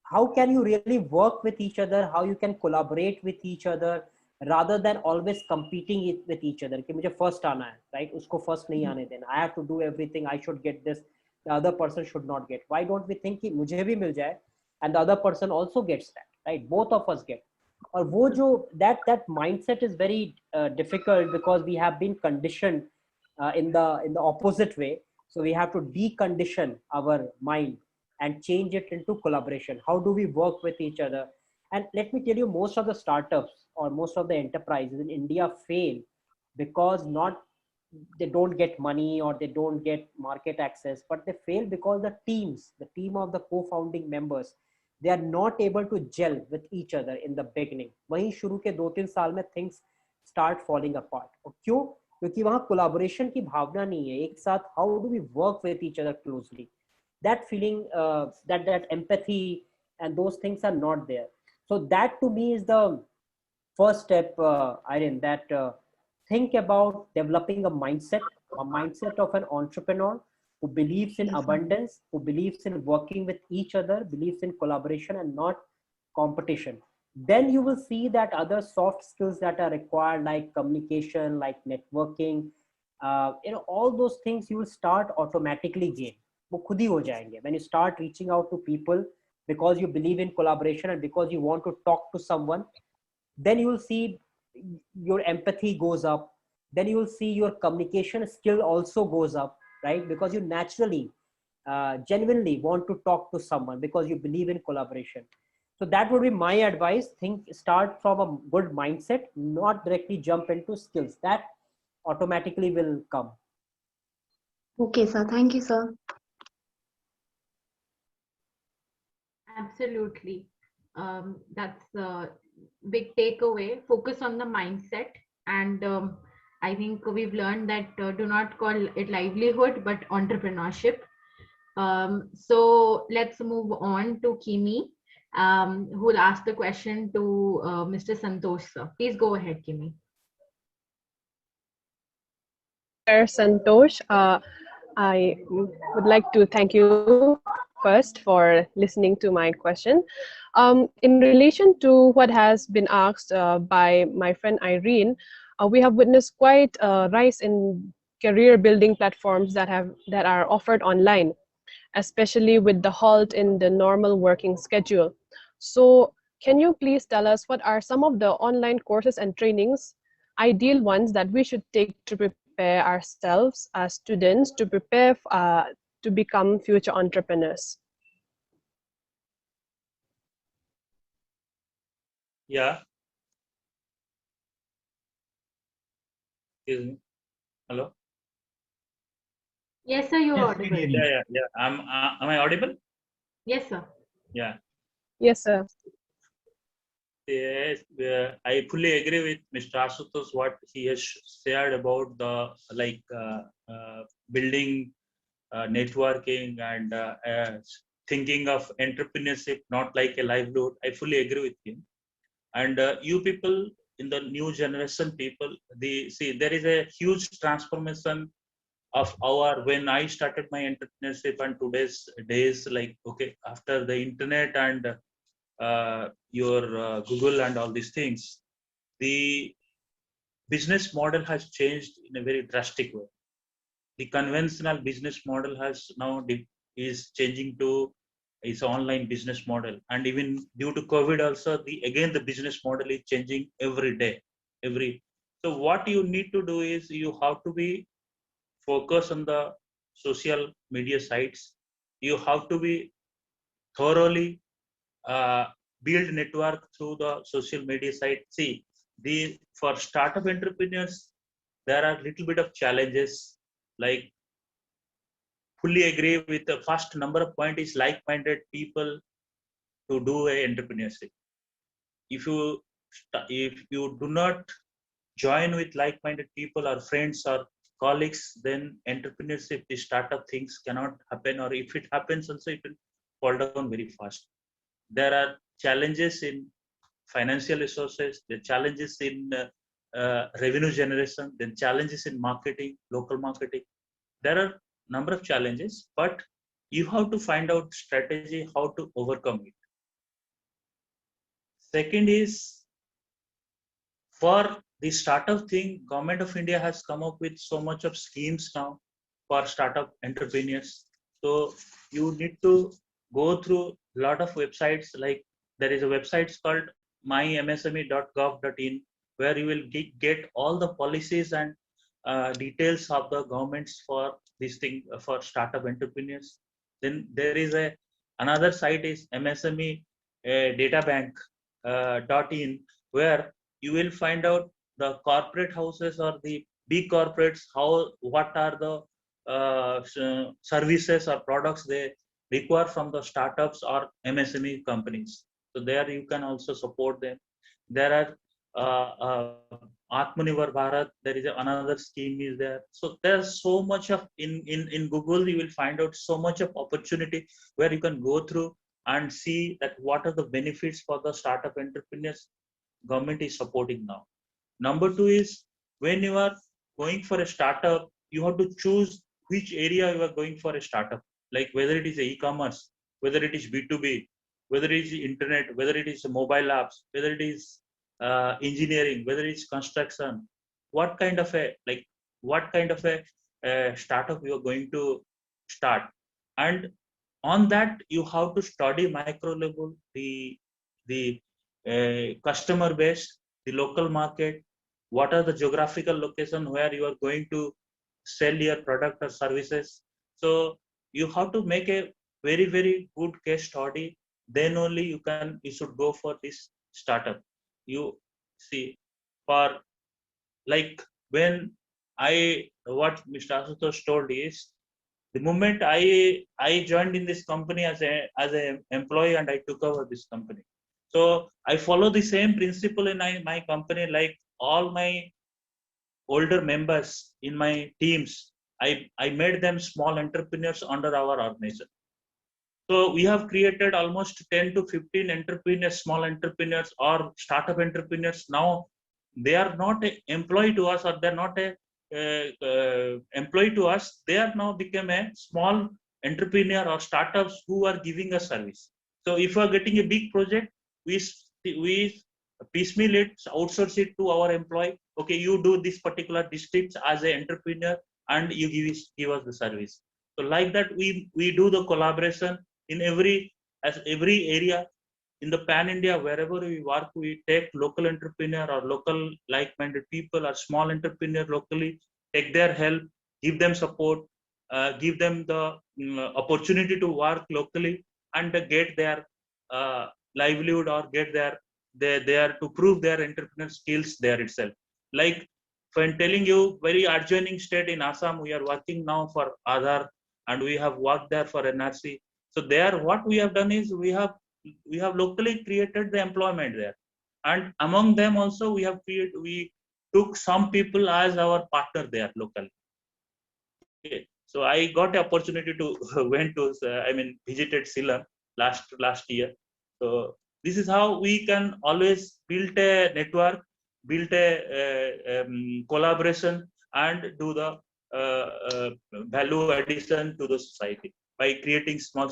how can you really work with each other? How you can collaborate with each other rather than always competing with each other? कि मुझे first आना है, right? उसको first नहीं आने देना. I have to do everything. I should get this. The other person should not get. Why don't we think कि मुझे भी मिल जाए and the other person also gets that, right? Both of us get. और वो जो that mindset is very difficult because we have been conditioned in the opposite way. So we have to decondition our mind and change it into collaboration. How do we work with each other? And let me tell you, most of the startups or most of the enterprises in India fail because not they don't get money or they don't get market access, but they fail because the team of the co-founding members, they are not able to gel with each other in the beginning. वहीं शुरू के 2-3 साल में things start falling apart. और क्यों? क्योंकि वहाँ collaboration की भावना नहीं है एक साथ. How do we work with each other closely? That feeling, that empathy and those things are not there. So that to me is the first step, Irene, that think about developing a mindset of an entrepreneur who believes in abundance, who believes in working with each other, believes in collaboration and not competition. Then you will see that other soft skills that are required, like communication, like networking, all those things you will start automatically gain. वो खुद ही हो जाएंगे when you start reaching out to people because you believe in collaboration and because you want to talk to someone. Then you will see your empathy goes up. Then you will see your communication skill also goes up, right? Because you naturally, genuinely want to talk to someone because you believe in collaboration. So that would be my advice. Start from a good mindset, not directly jump into skills. That automatically will come. Okay, sir. Thank you, sir. Absolutely. That's a big takeaway. Focus on the mindset. And I think we've learned that do not call it livelihood, but entrepreneurship. So let's move on to Kimi, who will ask the question to Mr. Santosh, sir. Please go ahead, Kimi. Santosh, I would like to thank you first for listening to my question. In relation to what has been asked by my friend Irene, we have witnessed quite a rise in career building platforms that are offered online, especially with the halt in the normal working schedule. So can you please tell us what are some of the online courses and trainings, ideal ones, that we should take to prepare ourselves as students to prepare to become future entrepreneurs? Yeah. Excuse me. Hello. Yes, sir. You're Yes, audible. Yeah. Am I audible? Yes, sir. Yeah. Yes, sir. Yes, I fully agree with Mr. Asutosh what he has shared about the building, networking, and thinking of entrepreneurship not like a livelihood. I fully agree with him. And you people in the new generation people, there is a huge transformation of when I started my entrepreneurship and today's days, after the internet and your Google and all these things, the business model has changed in a very drastic way. The conventional business model has now is changing to its online business model, and even due to COVID also, the business model is changing every day. So what you need to do is you have to be focused on the social media sites. You have to be thoroughly build network through the social media site. See, for startup entrepreneurs, there are little bit of challenges. Like, fully agree with the first number of point is like-minded people to do a entrepreneurship. If you do not join with like-minded people or friends or colleagues, then entrepreneurship, the startup things cannot happen, or if it happens also, it will fall down very fast. There are challenges in financial resources, the challenges in revenue generation, then challenges in marketing, local marketing. There are number of challenges, but you have to find out strategy how to overcome it. Second is, for the startup thing, Government of India has come up with so much of schemes now for startup entrepreneurs. So you need to go through a lot of websites. Like, there is a website called mymsme.gov.in, where you will get all the policies and details of the governments for this thing for startup entrepreneurs. Then there is another site is MSME databank .in, where you will find out the corporate houses or the big corporates, what are the services or products they require from the startups or MSME companies. So there you can also support them. There are Atmanirbhar Bharat, there is another scheme is there. So there's so much of in Google, you will find out so much of opportunity where you can go through and see that what are the benefits for the startup entrepreneurs government is supporting now. Number two is, when you are going for a startup, you have to choose which area you are going for a startup, like whether it is e-commerce, whether it is B2B, whether it is internet, whether it is mobile apps, whether it is engineering, whether it's construction, what kind of a startup you are going to start. And on that, you have to study micro level, the customer base, the local market, what are the geographical location where you are going to sell your product or services. So you have to make a very, very good case study. Then only you should go for this startup. You see, for like when what Mr. Asutosh told is, the moment I joined in this company as an employee and I took over this company. So I follow the same principle in my company, like all my older members in my teams. I made them small entrepreneurs under our organization. So we have created almost 10 to 15 entrepreneurs, small entrepreneurs or startup entrepreneurs. Now they are not an employee to us, or they're not a employee to us. They are now become a small entrepreneur or startups who are giving us service. So if we are getting a big project, we piecemeal it, outsource it to our employee. Okay, you do this particular district as an entrepreneur, and you give us the service. So like that, we do the collaboration in every area. In the pan India, wherever we work, we take local entrepreneur or local like-minded people or small entrepreneur locally, take their help, give them support, give them the opportunity to work locally and get their livelihood, or get their to prove their entrepreneur skills there itself. Like when telling you, very adjoining state in Assam, we are working now for Aadhaar, and we have worked there for NRC. So there, what we have done is we have locally created the employment there, and among them also we took some people as our partner there locally. Okay. So I got the opportunity to went to visited Shillong last year. So this is how we can always build a network, build a collaboration, and do the value addition to the society by creating small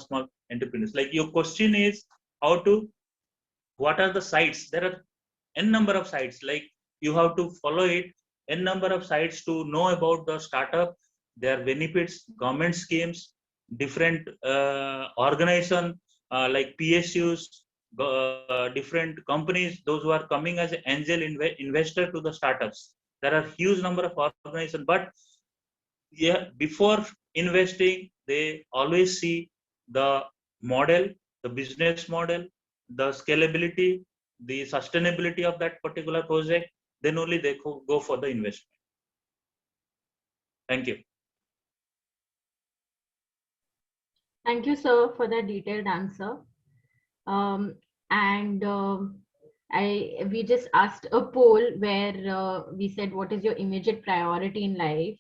entrepreneurs. Like your question is what are the sites? There are n number of sites. Like you have to follow it, n number of sites to know about the startup, their benefits, government schemes, different organization like PSUs, different companies, those who are coming as an angel investor to the startups. There are huge number of organizations, but yeah, before investing, they always see the model, the business model, the scalability, the sustainability of that particular project. Then only they go for the investment. Thank you. Thank you, sir, for that detailed answer. We just asked a poll where we said, what is your immediate priority in life?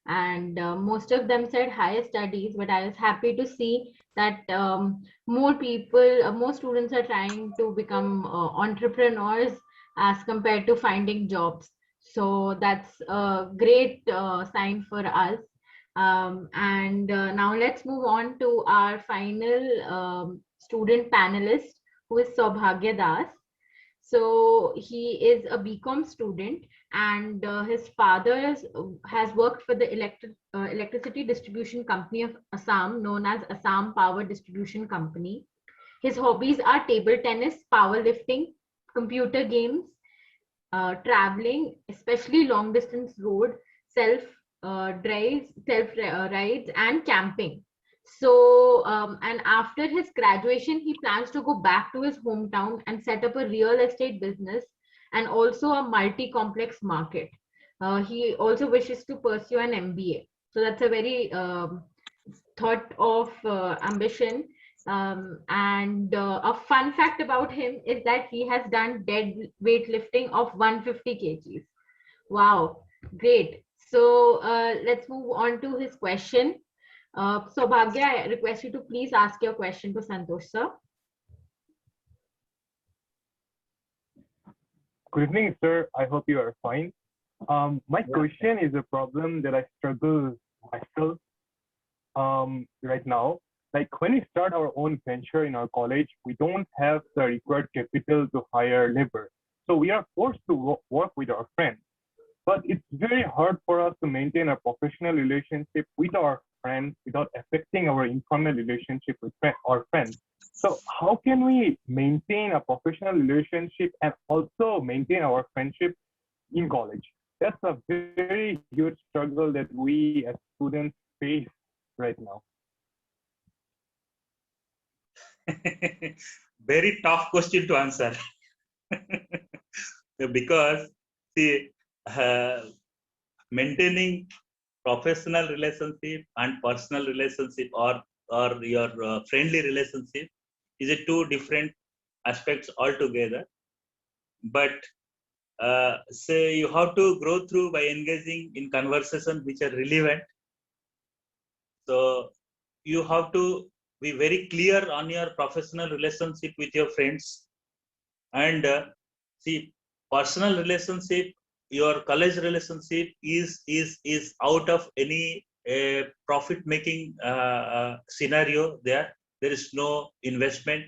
And most of them said higher studies, but I was happy to see that more students are trying to become entrepreneurs as compared to finding jobs. So that's a great sign for us. Now let's move on to our final student panelist, who is Saubhagya Das. So he is a BCom student, and his father has worked for the electricity distribution company of Assam, known as Assam Power Distribution Company. His hobbies are table tennis, powerlifting, computer games, traveling, especially long distance road, self drives, rides, and camping. So, and after his graduation, he plans to go back to his hometown and set up a real estate business and also a multi complex market. He also wishes to pursue an MBA. So, that's a very thought of ambition. And a fun fact about him is that he has done dead weightlifting of 150 kgs. Wow, great. So let's move on to his question. So Bhagya, I request you to please ask your question to Santosh sir. Good evening, sir. I hope you are fine. My question is a problem that I struggle myself right now. Like when we start our own venture in our college, we don't have the required capital to hire labor. So we are forced to work with our friends. But it's very hard for us to maintain a professional relationship with our friends without affecting our informal relationship with our friends. So how can we maintain a professional relationship and also maintain our friendship in college? That's a very huge struggle that we as students face right now. Very tough question to answer. Because see, maintaining professional relationship and personal relationship or your friendly relationship is a two different aspects altogether. But say you have to grow through by engaging in conversation which are relevant. So you have to be very clear on your professional relationship with your friends, and see, personal relationship, your college relationship is out of any profit making scenario. There is no investment,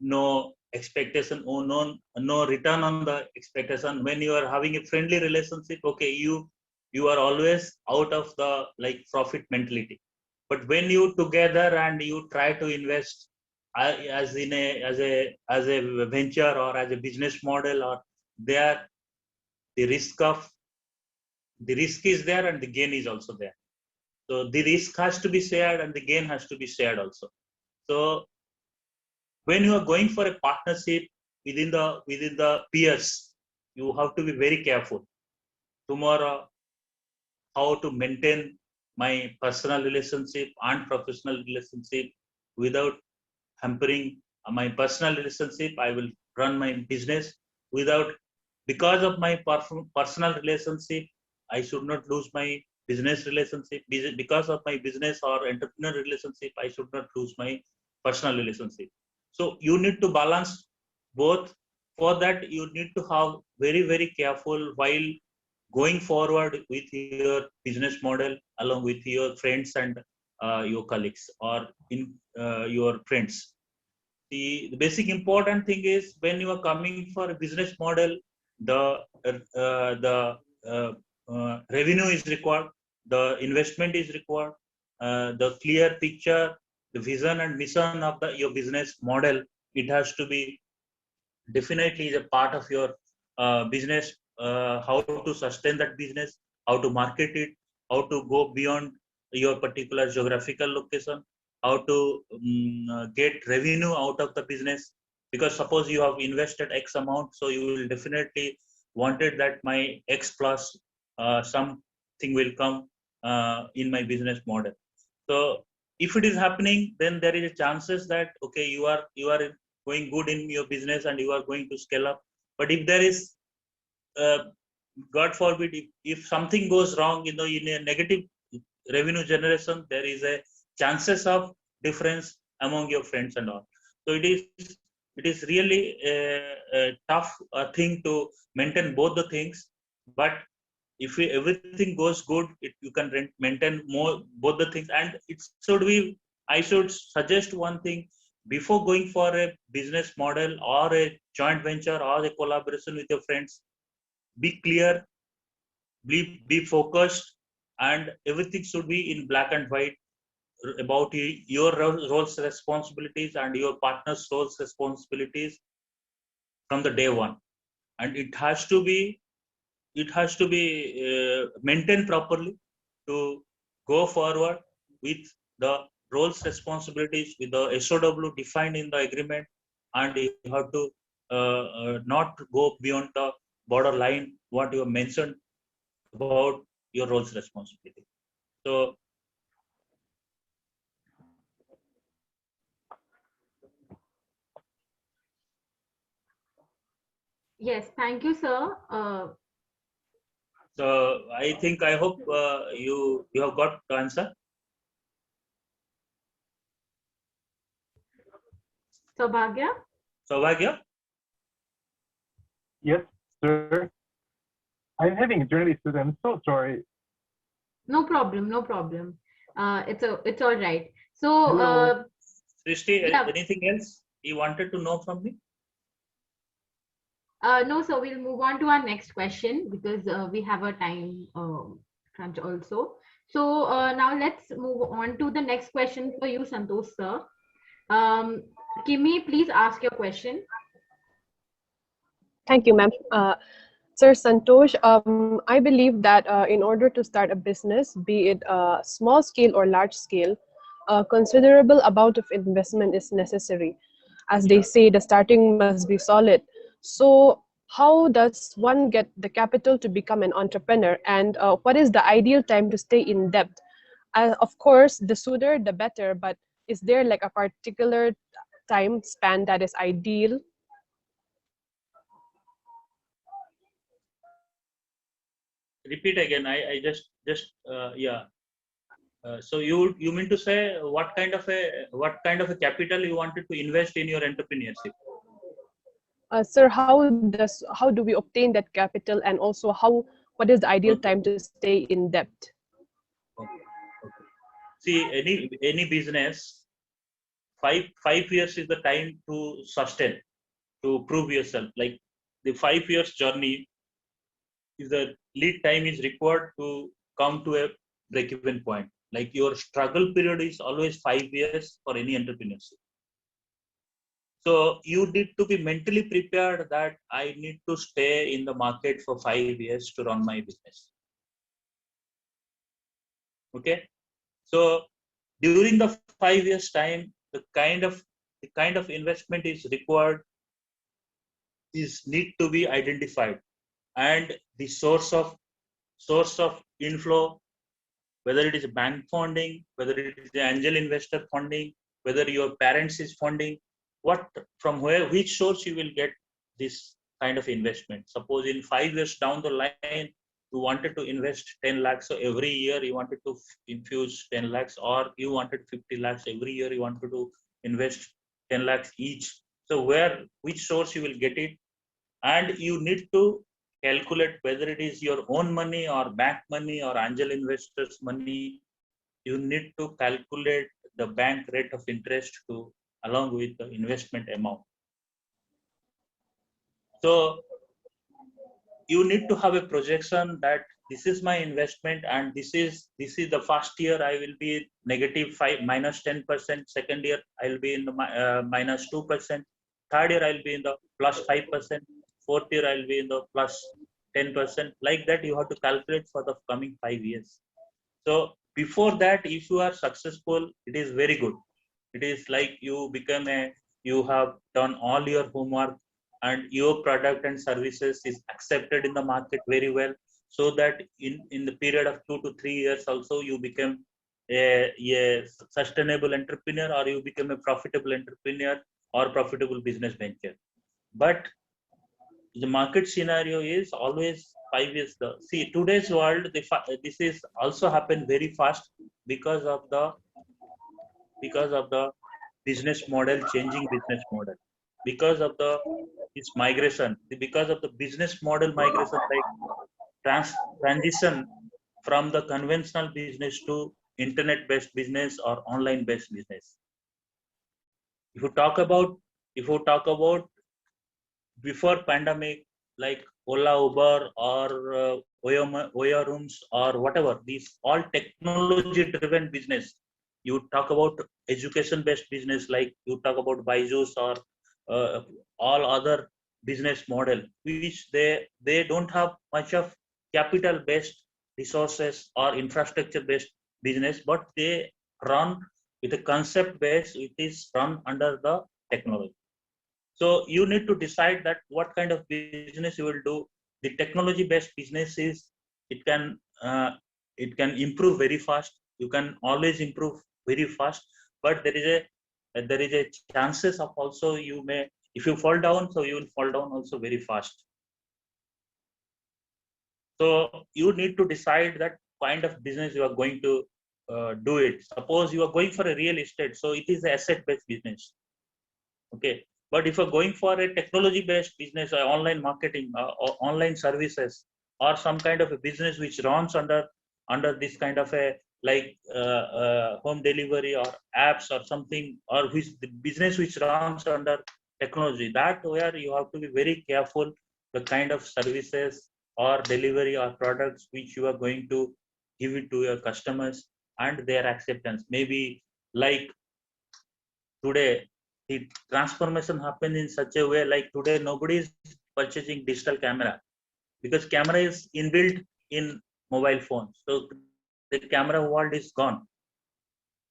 no expectation, or no return on the expectation. When you are having a friendly relationship, okay, you are always out of the like profit mentality. But when you together and you try to invest as a venture or as a business model, or there the risk is there and the gain is also there. So the risk has to be shared and the gain has to be shared also. So when you are going for a partnership within the peers, you have to be very careful. Tomorrow, how to maintain my personal relationship and professional relationship without hampering my personal relationship. I will run my business without, because of my personal relationship, I should not lose my business relationship. Because of my business or entrepreneur relationship, I should not lose my personal relationship. So you need to balance both. For that, you need to have very careful while going forward with your business model along with your friends and your colleagues or in your friends. The basic important thing is when you are coming for a business model, the revenue is required, the investment is required, the clear picture, the vision and mission of your business model, it has to be definitely is a part of your business. How to sustain that business, how to market it, how to go beyond your particular geographical location, how to get revenue out of the business. Because suppose you have invested X amount, so you will definitely wanted that my X plus something will come in my business model. So if it is happening, then there is a chances that okay, you are going good in your business and you are going to scale up. But if there is God forbid, if something goes wrong, in a negative revenue generation, there is a chances of difference among your friends and all. So it is really a tough thing to maintain both the things. But if everything goes good, you can maintain both the things. And it should be, I should suggest one thing: before going for a business model or a joint venture or a collaboration with your friends, be clear, be focused, and everything should be in black and white about your roles, responsibilities, and your partner's roles, responsibilities from the day one, and it has to be maintained properly to go forward with the roles responsibilities with the SOW defined in the agreement, and you have to not go beyond the borderline what you have mentioned about your roles responsibility. So Yes, thank you, sir. so I hope you have got the answer. Saubhagya? Saubhagya? Yes, sir. I'm having journey issues. I'm so sorry. No problem, no problem. It's all right. So, Hello. Srishti, yeah. anything else you wanted to know from me? No, so we'll move on to our next question because we have a time crunch also. So now let's move on to the next question for you, Santosh sir. Kimi, please ask your question. Thank you, ma'am. Sir Santosh, I believe that in order to start a business, be it small scale or large scale, a considerable amount of investment is necessary. As they say, the starting must be solid. So how does one get the capital to become an entrepreneur, and what is the ideal time to stay in debt? Of course, the sooner the better, but is there like a particular time span that is ideal? Repeat again. I just yeah. So you mean to say what kind of a capital you wanted to invest in your entrepreneurship? Sir, how do we obtain that capital, and also what is the ideal time to stay in debt? Okay. See, any business, five years is the time to sustain, to prove yourself. Like the 5 years journey is the lead time is required to come to a break-even point. Like your struggle period is always 5 years for any entrepreneurship. So you need to be mentally prepared that I need to stay in the market for 5 years to run my business. Okay. So during the 5 years time, the kind of investment is required is need to be identified, and the source of inflow, whether it is bank funding, whether it is the angel investor funding, whether your parents is funding, which source you will get this kind of investment. Suppose in 5 years down the line, you wanted to invest 10 lakhs. So every year you wanted to infuse 10 lakhs, or you wanted 50 lakhs. Every year you wanted to invest 10 lakhs each. So which source you will get it? And you need to calculate whether it is your own money or bank money or angel investors money. You need to calculate the bank rate of interest along with the investment amount. So you need to have a projection that this is my investment, and this is the first year I will be -5 -10%. Second year I will be in the -2%. Third year I will be in the +5%. Fourth year I will be in the +10%. Like that, you have to calculate for the coming 5 years. So before that, if you are successful, it is very good. It is like you have done all your homework, and your product and services is accepted in the market very well, so that in the period of 2 to 3 years also you become a sustainable entrepreneur, or you become a profitable entrepreneur or profitable business venture. But the market scenario is always 5 years. See, today's world, this is also happened very fast because of the business model, changing business model, because of this migration, because of the business model migration, like transition from the conventional business to internet based business or online based business. If you talk about before pandemic, like Ola, Uber, or Oya Rooms, or whatever, these all technology driven business. You talk about education based business, like you talk about Byju's or all other business model, which they don't have much of capital based resources or infrastructure based business, but they run with a concept base. It is run under the technology. So you need to decide that what kind of business you will do. The technology based business is, it can improve very fast. You can always improve very fast, but there is a chances of also you may, if you fall down, so you will fall down also very fast. So you need to decide that kind of business you are going to do it. Suppose you are going for a real estate, so it is an asset based business. Okay, but if you're going for a technology based business or online marketing or online services, or some kind of a business which runs under this kind of a, like home delivery or apps or something, or which the business which runs under technology, that where you have to be very careful the kind of services or delivery or products which you are going to give it to your customers and their acceptance. Maybe like today the transformation happened in such a way, like today nobody is purchasing digital camera because camera is inbuilt in mobile phones. So the camera world is gone.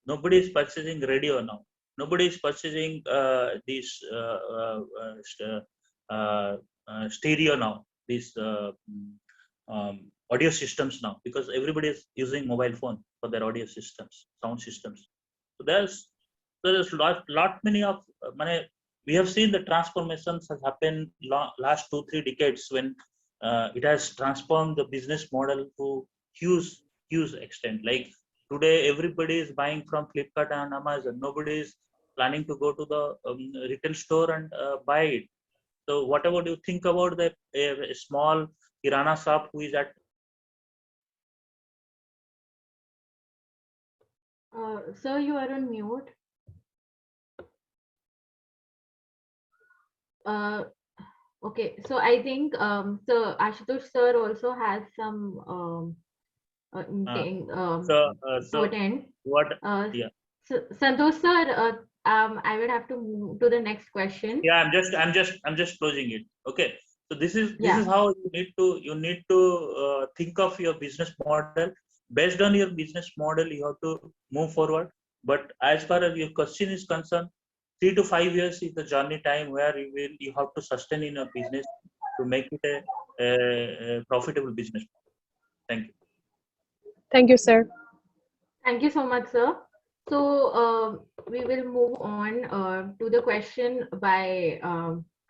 Nobody is purchasing radio now. Nobody is purchasing these stereo now, these audio systems now, because everybody is using mobile phone for their audio systems, sound systems. So there's lot many of we have seen the transformations has happened last 2-3 decades when it has transformed the business model to huge extent. Like today, everybody is buying from Flipkart and Amazon. Nobody is planning to go to the retail store and buy it. So whatever you think about the small kirana shop who is at Sir, you are on mute. Okay, so I think so Ashutosh sir also has some important. What? Yeah. So, Santosh sir, I would have to move to the next question. Yeah, I'm just closing it. Okay. So this is how you need to think of your business model. Based on your business model, you have to move forward. But as far as your question is concerned, 3 to 5 years is the journey time where you have to sustain in a business to make it a profitable business. Thank you. Thank you, sir. Thank you so much, sir. So we will move on to the question by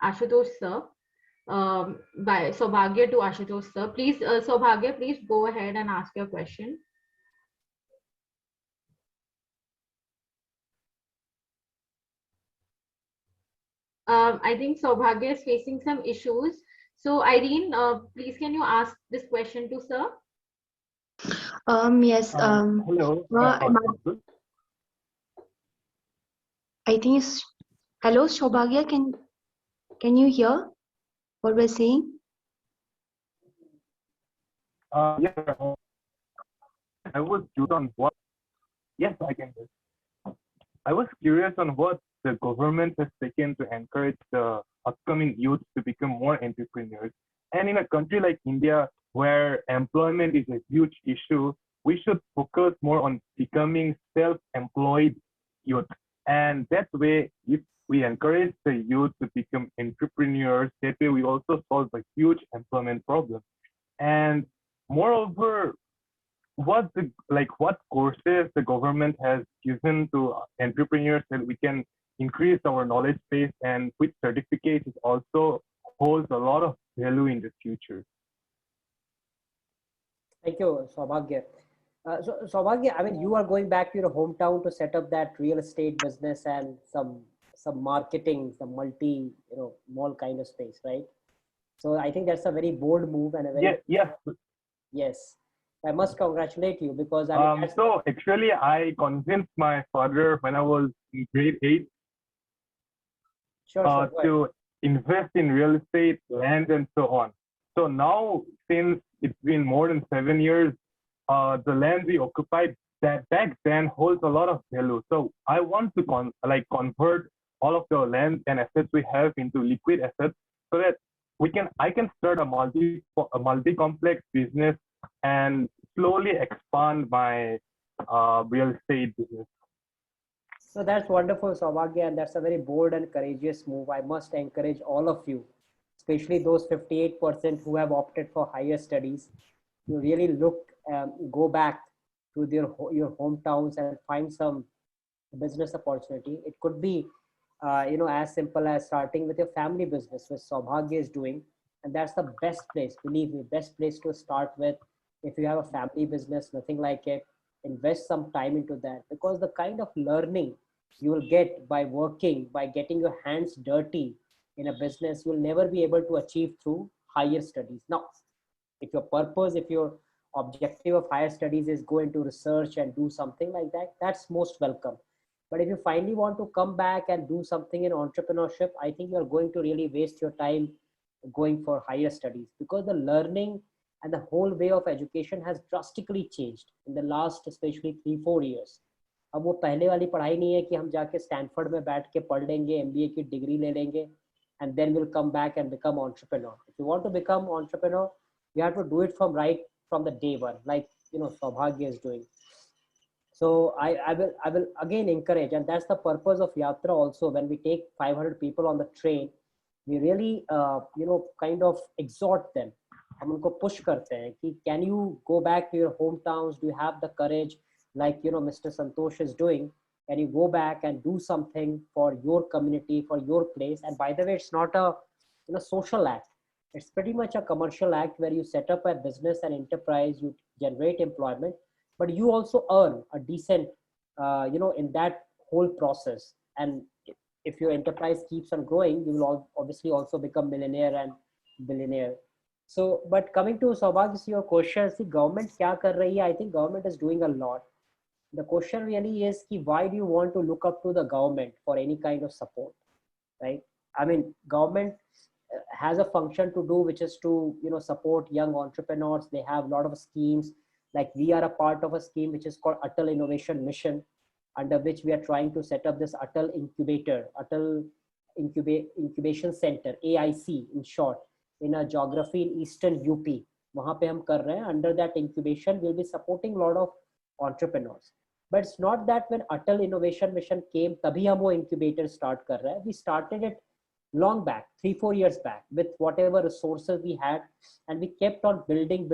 Ashutosh sir. By Saubhagya to Ashutosh sir. Please, Saubhagya, please go ahead and ask your question. I think Saubhagya is facing some issues. So Irene, please can you ask this question to sir? Yes. Hello. I think it's, hello, Saubhagya, can you hear what we're saying? Yeah. I was curious on what. Yes, I can hear. I was curious on what the government has taken to encourage the upcoming youth to become more entrepreneurs. And in a country like India, where employment is a huge issue, we should focus more on becoming self-employed youth. And that way, if we encourage the youth to become entrepreneurs, that way we also solve a huge employment problem. And moreover, what courses the government has given to entrepreneurs that we can increase our knowledge base, and with certificates it also holds a lot of value in the future. Thank you, Saubhagya. So Saubhagya, I mean, you are going back to your hometown to set up that real estate business and some marketing, some mall kind of space, right? So I think that's a very bold move and a very yes. I must congratulate you because I mean, so actually I convinced my father when I was in grade 8 to invest in real estate, land, and so on. So now, since it's been more than 7 years, the land we occupied that back then holds a lot of value. So I want to convert all of the land and assets we have into liquid assets, so that I can start a multi-complex business and slowly expand my real estate business. So that's wonderful, Saubhagya, and that's a very bold and courageous move. I must encourage all of you, especially those 58% who have opted for higher studies, to really go back to your hometowns and find some business opportunity. It could be, as simple as starting with your family business, which Saubhagya is doing, and that's the best place. Believe me, best place to start with. If you have a family business, nothing like it. Invest some time into that, because the kind of learning you will get by working, by getting your hands dirty in a business, you'll never be able to achieve through higher studies. Now, if your objective of higher studies is go into research and do something like that, that's most welcome. But if you finally want to come back and do something in entrepreneurship, I think you're going to really waste your time going for higher studies, because the learning and the whole way of education has drastically changed in the last especially 3-4 years. अब वो पहले वाली पढ़ाई नहीं है कि हम जाके स्टैनफोर्ड में बैठ के पढ़ लेंगे, MBA की डिग्री ले लेंगे, and then we'll come back and become entrepreneur. If you want to become entrepreneur, you have to do it from the day one, like Saubhagya is doing. So I will again encourage, and that's the purpose of Yatra also. When we take 500 people on the train, we really kind of exhort them. हम उनको push करते हैं कि can you go back to your hometowns? Do you have the courage, like Mr. Santosh is doing? Can you go back and do something for your community, for your place? And by the way, it's not a social act. It's pretty much a commercial act where you set up a business and enterprise, you generate employment, but you also earn a decent, in that whole process. And if your enterprise keeps on growing, you will obviously also become millionaire and billionaire. So, but coming to Saubhagya, your question, the government kya kar rahi hai? I think government is doing a lot. The question really is, why do you want to look up to the government for any kind of support, right? I mean, government has a function to do, which is to support young entrepreneurs. They have a lot of schemes. Like we are a part of a scheme which is called Atal Innovation Mission, under which we are trying to set up this Atal Incubator, Atal Incubation Center, AIC in short, in a geography in Eastern UP. वहाँ पे हम कर रहे हैं. Under that incubation, we'll be supporting a lot of entrepreneurs. But it's not that when Atal Innovation Mission came, तभी हम वो incubator start कर रहे हैं. We started it long back, 3-4 years back, with whatever resources we had, and we kept on building.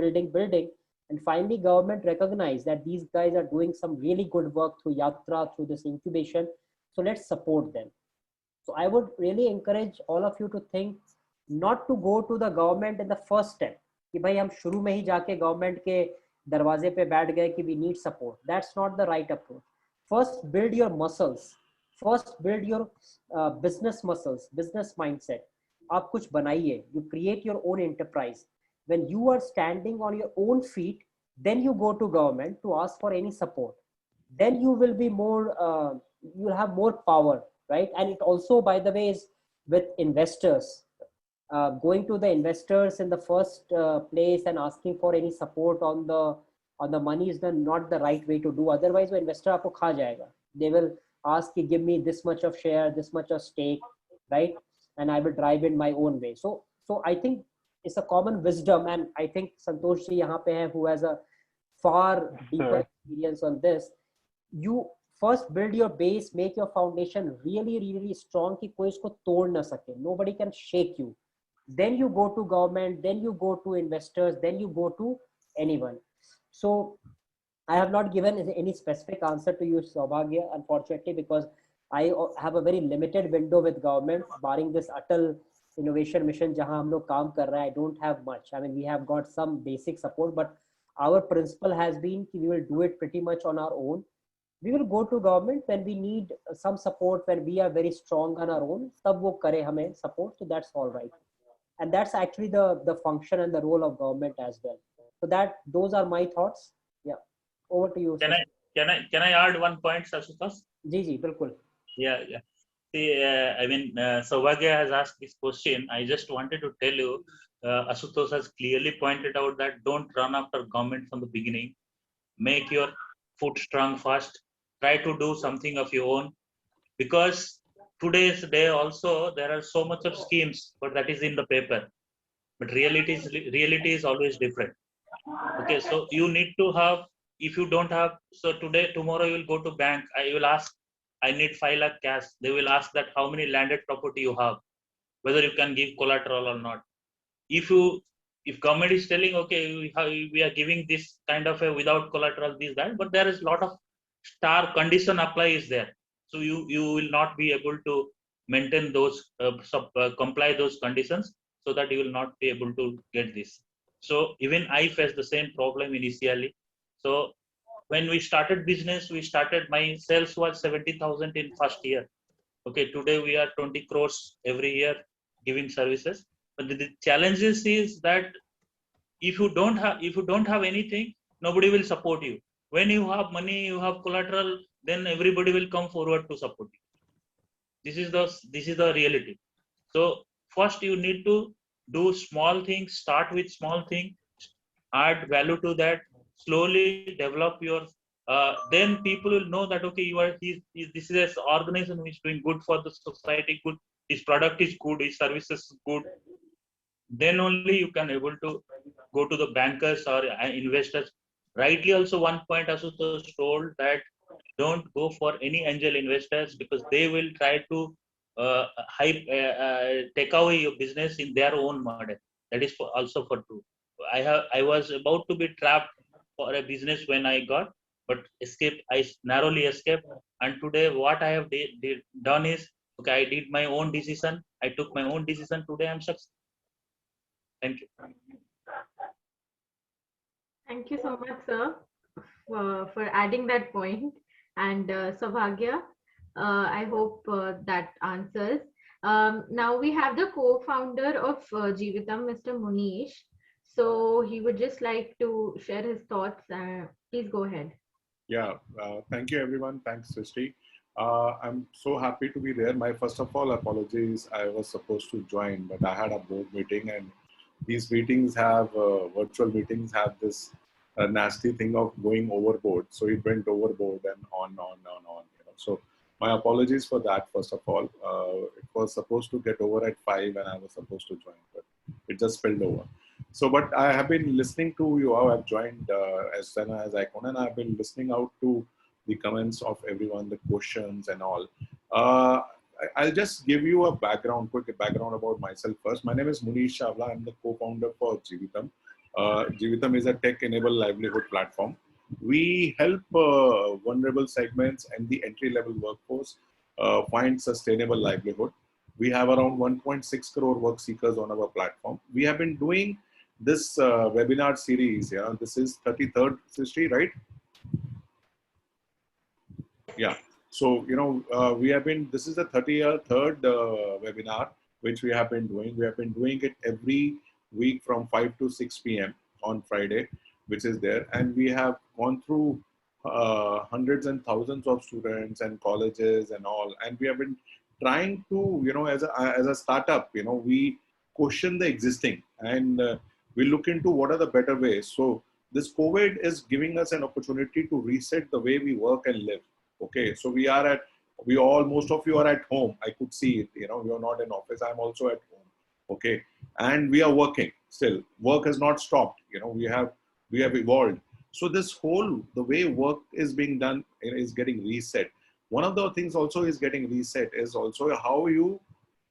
And finally, government recognized that these guys are doing some really good work through Yatra, through this incubation. So let's support them. So I would really encourage all of you to think not to go to the government in the first step. कि भाई हम शुरू में ही जाके government के दरवाजे पे बैठ गए कि we need support. That's not the right approach. First, build your muscles. First, build your business muscles, business mindset. आप कुछ बनाइए. You create your own enterprise. When you are standing on your own feet, then you go to government to ask for any support. Then you will be more, you'll have more power, right? And it also, by the way, is with investors. Going to the investors in the first place and asking for any support on the money is not the right way to do. Otherwise, the investor आपको खा जाएगा. They will ask you, give me this much of share, this much of stake, right? And I will drive in my own way. So I think it's a common wisdom, and I think Santosh ji यहाँ पे है, who has a far deeper experience on this. You first build your base, make your foundation really strong कि कोई इसको तोड़ ना सके. Nobody can shake you. Then you go to government, then you go to investors, then you go to anyone. So I have not given any specific answer to you, Saubhagya, unfortunately, because I have a very limited window with government, barring this Atal Innovation Mission जहाँ हम लोग काम कर रहे हैं. I don't have much. I mean, we have got some basic support, but our principle has been we will do it pretty much on our own. We will go to government when we need some support, when we are very strong on our own. तब वो करे हमें support, so that's all right. And that's actually the function and the role of government as well. So those are my thoughts. Yeah, over to you. Can I add one point, Ashutosh? जी बिल्कुल. Yeah. See, I mean, Saubhagya has asked this question. I just wanted to tell you, Ashutosh has clearly pointed out that don't run after government from the beginning. Make your foot strong first. Try to do something of your own, because today's day also there are so much of schemes, but that is in the paper. But reality is always different. Okay, so you need to have, if you don't have, so tomorrow you will go to bank, I will ask, I need 5 lakh cash. They will ask that how many landed property you have, whether you can give collateral or not. If government is telling, okay, we are giving this kind of a without collateral, this, that, but there is a lot of star condition apply is there. So you will not be able to maintain those, comply those conditions, so that you will not be able to get this. So even I faced the same problem initially. So when we started business, my sales was 70,000 in first year. Okay, today we are 20 crores every year giving services. But the challenges is that if you don't have anything, nobody will support you. When you have money, you have collateral, then everybody will come forward to support you. This is the reality. So first you need to do small things, start with small things, add value to that, slowly develop your, then people will know that, okay, this is an organization which is doing good for the society, good, his product is good, his services is good. Then only you can able to go to the bankers or investors. Rightly also one point Asutosh told that don't go for any angel investors, because they will try to take away your business in their own model. That is also for true. I was about to be trapped for a business when I got, but I narrowly escaped. And today what I have done is, okay, I did my own decision. I took my own decision. Today I'm successful. Thank you. Thank you so much, sir, for adding that point. And Saubhagya, I hope that answers. Now we have the co-founder of Jeevitam, Mr. Munish. So he would just like to share his thoughts. Please go ahead. Yeah, thank you everyone. Thanks, Srishti. I'm so happy to be there. My first of all apologies. I was supposed to join, but I had a board meeting, and these meetings have, virtual meetings have this nasty thing of going overboard. So it went overboard and on. You know. So my apologies for that, first of all. It was supposed to get over at 5 and I was supposed to join, but it just spilled over. So, but I have been listening to you all. I've joined as Sana as Icon, and I've been listening out to the comments of everyone, the questions and all. I'll just give you a quick background about myself first. My name is Munish Chawla. I'm the co-founder for Jeevitam. Jeevitam is a tech-enabled livelihood platform. We help vulnerable segments and the entry-level workforce find sustainable livelihood. We have around 1.6 crore work seekers on our platform. We have been doing this webinar series. Yeah, this is 33rd, Srishti, right? Yeah. So, you know, we have been, this is the 33rd webinar, which we have been doing. We have been doing it every week from 5 to 6 p.m. on Friday, which is there. And we have gone through hundreds and thousands of students and colleges and all. And we have been trying to, you know, as a startup, you know, we question the existing and we look into what are the better ways. So this COVID is giving us an opportunity to reset the way we work and live. Okay, so most of you are at home. I could see it, you know, you're not in office. I'm also at home. Okay, and we are working still. Work has not stopped. You know, we have evolved. So this whole, the way work is being done is getting reset. One of the things also is getting reset is also how you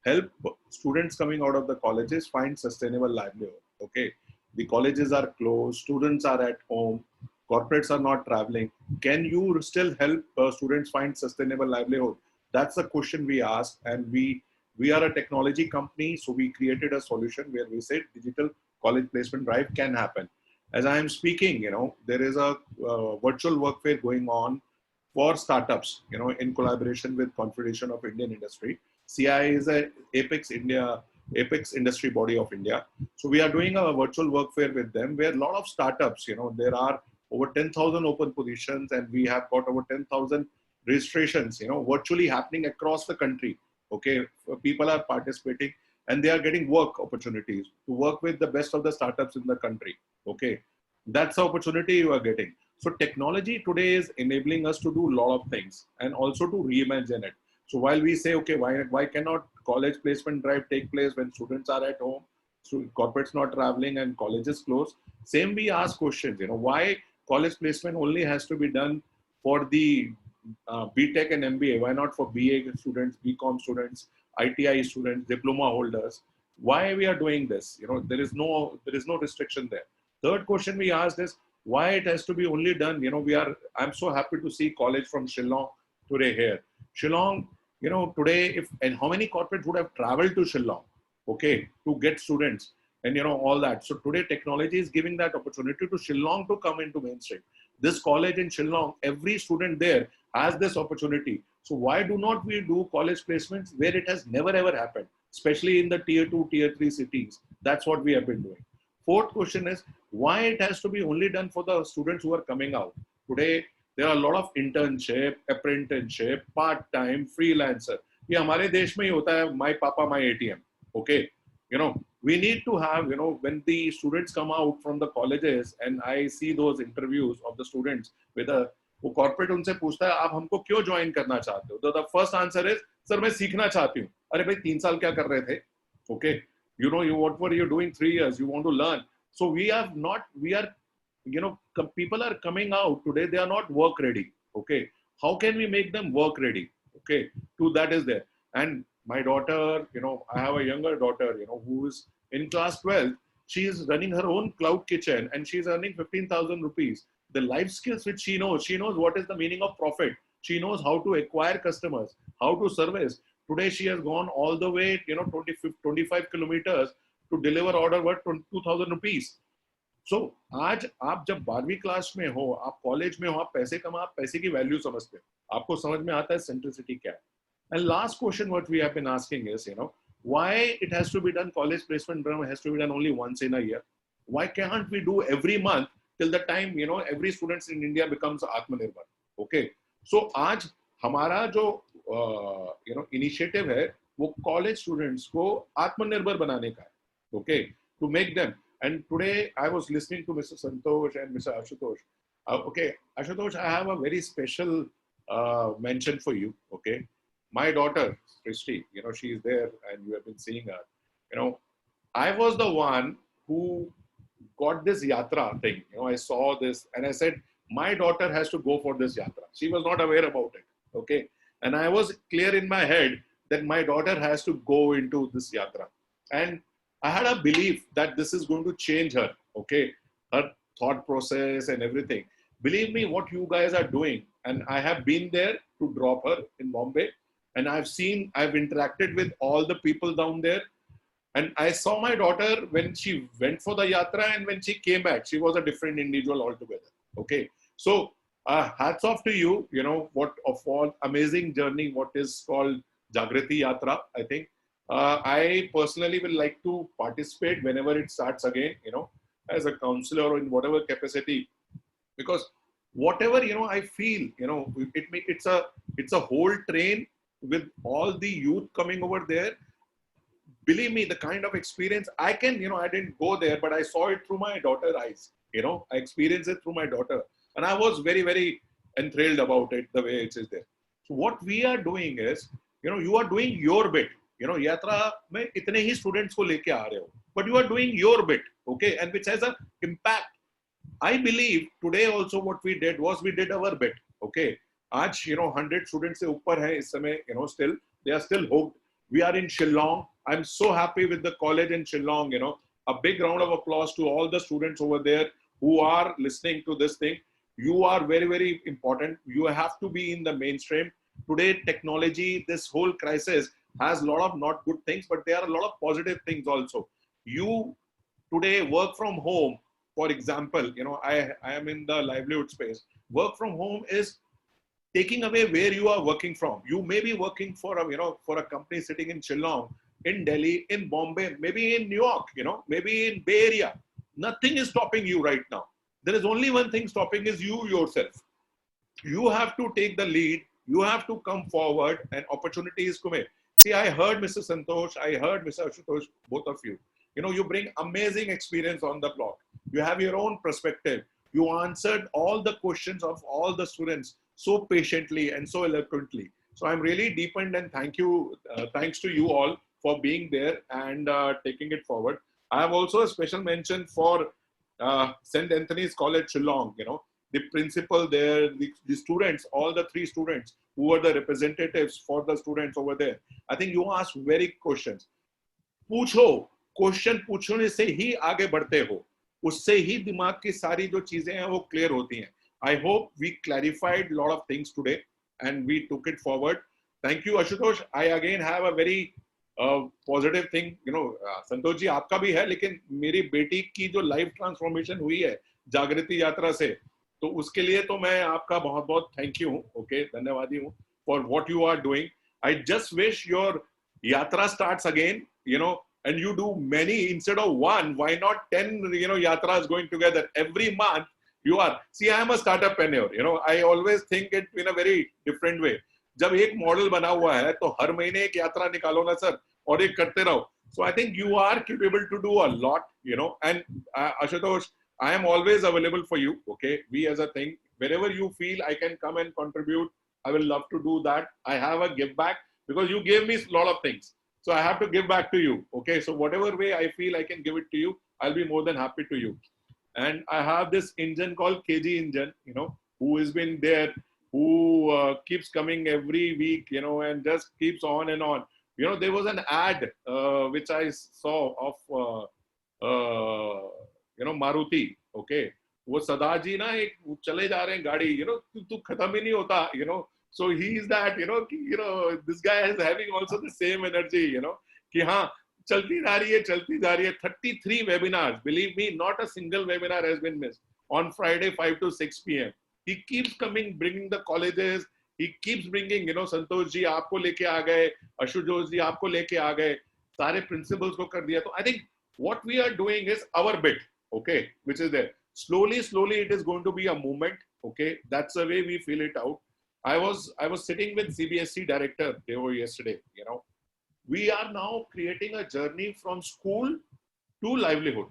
help students coming out of the colleges find sustainable livelihood. Okay, the colleges are closed, students are at home, corporates are not traveling. Can you still help students find sustainable livelihood? That's the question we asked, and we are a technology company, so we created a solution where we said digital college placement drive can happen. As I am speaking, you know, there is a virtual work fair going on for startups, you know, in collaboration with Confederation of Indian Industry. CI is a apex industry body of India. So we are doing a virtual work fair with them where a lot of startups, you know, there are over 10,000 open positions and we have got over 10,000 registrations, you know, virtually happening across the country. Okay, people are participating and they are getting work opportunities to work with the best of the startups in the country. Okay, that's the opportunity you are getting. So technology today is enabling us to do a lot of things and also to reimagine it. So while we say, okay, why cannot college placement drive take place when students are at home, so corporates not traveling and colleges closed? Same, we ask questions, why college placement only has to be done for the BTech and MBA? Why not for BA students, BCom students, ITI students, diploma holders? Why we are doing this? There is no restriction there. Third question we asked is why it has to be only done. I'm so happy to see college from Shillong today here. Shillong, today, and how many corporates would have traveled to Shillong, okay, to get students and all that. So today technology is giving that opportunity to Shillong to come into mainstream. This college in Shillong, every student there has this opportunity. So why do not we do college placements where it has never ever happened, especially in the tier 2, tier 3 cities? That's what we have been doing. Fourth question is why it has to be only done for the students who are coming out. Today, there are a lot of internship, apprenticeship, part-time, freelancer. ये हमारे देश में ही होता है, my papa, my ATM. Okay, we need to have, when the students come out from the colleges and I see those interviews of the students with a वो corporate उनसे पूछता है आप हमको क्यों join करना चाहते हो? The first answer is sir मैं सीखना चाहती हूँ. अरे भाई 3 साल क्या कर रहे थे? Okay, what were you doing 3 years? You want to learn. So people are coming out today, they are not work ready. Okay, how can we make them work ready? Okay, to that is there. And my daughter, I have a younger daughter, who is in class 12. She is running her own cloud kitchen and she's earning 15,000 rupees. The life skills which she knows what is the meaning of profit. She knows how to acquire customers, how to service. Today she has gone all the way, 25 kilometers to deliver order worth 2,000 rupees. So, आज आप जब 12वीं class में हो, आप college में हो, आप पैसे कमा, आप पैसे की वैल्यू समझते हो, आपको समझ में आता है सेंट्रिसिटी क्या है. And last question what we have been asking is, why it has to be done, college placement has to be done only once in a year? Why can't we do every month till the time, every student in India becomes Atmanirbhar? Okay. So, आज हमारा जो initiative है, वो college students को आत्मनिर्भर बनाने का है. Okay. To make them. And today I was listening to Mr. Santosh and Mr. Ashutosh. Okay, Ashutosh, I have a very special mention for you. Okay, my daughter, Christy, she is there and you have been seeing her. I was the one who got this yatra thing. I saw this and I said, my daughter has to go for this yatra. She was not aware about it. Okay, and I was clear in my head that my daughter has to go into this yatra. And I had a belief that this is going to change her, okay, her thought process and everything. Believe me, what you guys are doing, and I have been there to drop her in Bombay, and I've interacted with all the people down there, and I saw my daughter when she went for the yatra and when she came back, she was a different individual altogether, okay. So, hats off to you, what amazing journey, what is called Jagrati Yatra, I think. I personally will like to participate whenever it starts again, as a counselor or in whatever capacity, because whatever, I feel, it's a whole train with all the youth coming over there. Believe me, the kind of experience I can, I didn't go there, but I saw it through my daughter's eyes, I experienced it through my daughter and I was very, very enthralled about it, the way it is there. So what we are doing is, you are doing your bit. यात्रा में इतने ही students को लेके आ रहे हो, but you are doing your bit, okay, and which has an impact. I believe today also what we did was we did our bit, okay. आज 100 students से ऊपर है इस समय, still they are still hooked. We are in Shillong. I'm so happy with the college in Shillong. A big round of applause to all the students over there who are listening to this thing. You are very, very important. You have to be in the mainstream. Today, technology, this whole crisis has a lot of not good things, but there are a lot of positive things also. You today work from home, for example, I am in the livelihood space. Work from home is taking away where you are working from. You may be working for a company sitting in Shillong, in Delhi, in Bombay, maybe in New York, maybe in Bay Area. Nothing is stopping you right now. There is only one thing stopping is you yourself. You have to take the lead. You have to come forward and opportunities come in. See, I heard Mr. Santosh, I heard Mr. Ashutosh, both of you. You bring amazing experience on the block. You have your own perspective. You answered all the questions of all the students so patiently and so eloquently. So I'm really deepened, and thanks to you all for being there and taking it forward. I have also a special mention for St. Anthony's College, Shillong. The principal there, the students, all the 3 students who were the representatives for the students over there. I think you asked very questions. पूछो, question पूछने से ही आगे बढ़ते हो, उससे ही दिमाग की सारी जो चीजें हैं वो क्लियर होती हैं. I hope we clarified a lot of things today and we took it forward. Thank you, Ashutosh. I again have a very positive thing. Santosh ji आपका भी है, लेकिन मेरी बेटी की जो लाइफ ट्रांसफॉर्मेशन हुई है जागृति यात्रा से, तो उसके लिए तो मैं आपका बहुत बहुत थैंक यू हूँ. ओके, धन्यवादी हूँ for what you are doing. I just wish your yatra starts again, and you do many instead of 1. Why not 10, yatras going together every month? You are. See, I am a startuppreneur. I always think it in a very different way. जब एक model बना हुआ है तो हर महीने एक यात्रा निकालो ना सर, और एक करते रहो. So I think you are capable to do a lot, and Ashutosh, I am always available for you. Okay, we as a thing, wherever you feel I can come and contribute, I will love to do that. I have a give back because you gave me a lot of things, so I have to give back to you. Okay, so whatever way I feel I can give it to you, I'll be more than happy to you. And I have this engine called KG Engine, who has been there, who keeps coming every week, and just keeps on and on. There was an ad which I saw of Maruti. Okay, वो सदा जी ना एक चले जा रहे हैं गाड़ी, तू खत्म ही नहीं होता, so he is that, this guy is having also the same energy, कि हाँ चलती जा रही है. 33 webinars, believe me, not a single webinar has been missed on Friday 5 to 6 p.m. He keeps coming, bringing the colleges. He keeps bringing, Santosh ji आपको लेके आ गए, आशुतोष जी आपको लेके आ गए, सारे principals को कर दिया. तो I think what we are doing is our bit, okay, which is there. Slowly, it is going to be a movement. Okay, that's the way we feel it out. I was sitting with CBSE director yesterday. We are now creating a journey from school to livelihood.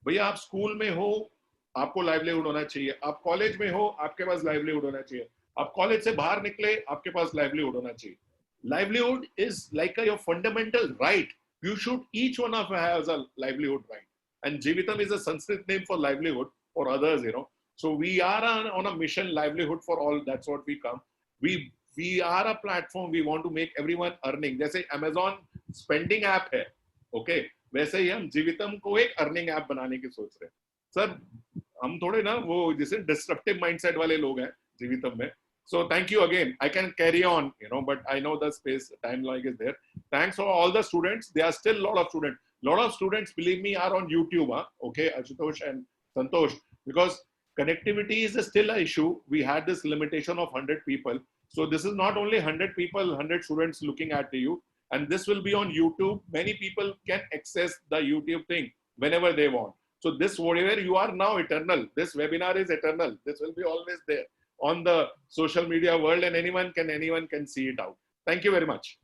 भैया आप school में हो, आपको livelihood होना चाहिए. आप college में हो, आपके पास लाइवलीहुड होना चाहिए. आप कॉलेज से बाहर निकले, आपके पास लाइवलीहुड होना चाहिए. Livelihood is like your fundamental right. You should, each one of us has a livelihood right. And Jeevitam is a Sanskrit name for livelihood for others, So we are on a mission, livelihood for all. That's what we come. We are a platform. We want to make everyone earning. जैसे Amazon spending app है, okay? वैसे ही हम जीवितम को एक earning app बनाने की सोच रहे हैं. सर हम थोड़े ना वो जैसे डिस्ट्रप्टिव माइंडसेट वाले लोग हैं जीवितम में. So thank you again. I can carry on, but I know the space, time lag is there. Thanks for all the students. There are still a lot of students. Lot of students, believe me, are on YouTube. Okay, Ashutosh and Santosh, because connectivity is still an issue. We had this limitation of 100 people. So this is not only 100 people, 100 students looking at you. And this will be on YouTube. Many people can access the YouTube thing whenever they want. So this, whatever you are now, eternal. This webinar is eternal. This will be always there on the social media world, and anyone can see it out. Thank you very much.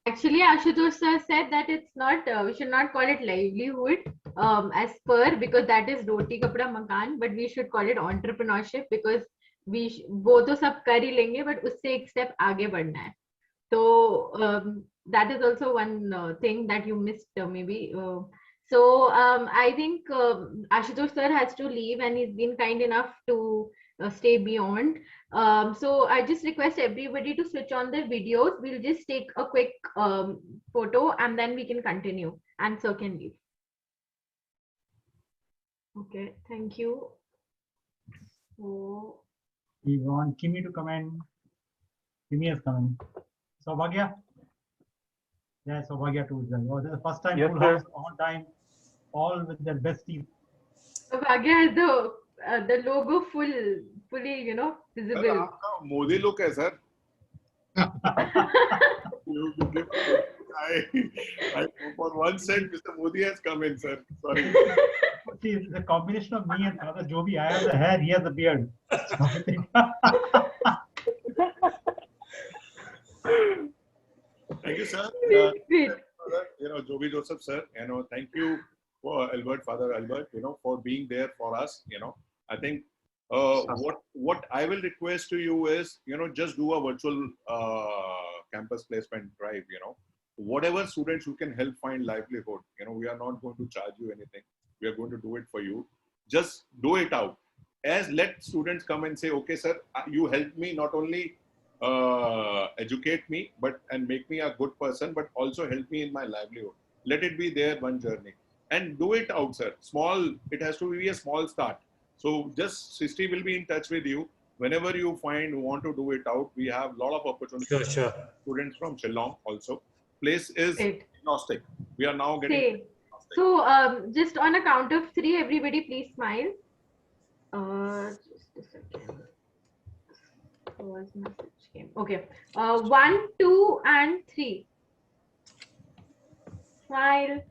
Actually, Ashutosh sir said that it's not, we should not call it livelihood as per, because that is roti kapda makan, but we should call it entrepreneurship, because वो तो सब कर ही लेंगे, but उससे एक step आगे बढ़ना है. So that is also one thing that you missed maybe. So I think Ashutosh sir has to leave, and he's been kind enough to stay beyond. So I just request everybody to switch on their videos. We'll just take a quick photo and then we can continue, and so can leave. Okay, thank you. So we want Kimi to come in. Kimi has come in. Saubhagya? Yeah, Saubhagya too. Oh, this is the first time, yes, full sir. house, on time, all with their best teeth. Saubhagya has the logo fully, visible. Modi look hai, sir. I for one cent, Mr. Modi has come in, sir. Sorry. See, the combination of me and Father Joby, I have the hair, he has the beard. Thank you, sir. Joby Joseph, sir. Thank you for Albert, Father Albert, for being there for us. I think What I will request to you is, just do a virtual campus placement drive. Whatever students you can help find livelihood. We are not going to charge you anything. We are going to do it for you. Just do it out. Let students come and say, okay, sir, you helped me not only educate me, and make me a good person, but also help me in my livelihood. Let it be their one journey, and do it out, sir. Small, it has to be a small start. So just Srishti will be in touch with you whenever you want to do it out. We have a lot of opportunities. Sure. Students from Shillong also. Place is agnostic. We are now getting. Okay. So just on a count of 3, everybody please smile. Just a second. Message came. Okay. 1, 2, and 3. Smile.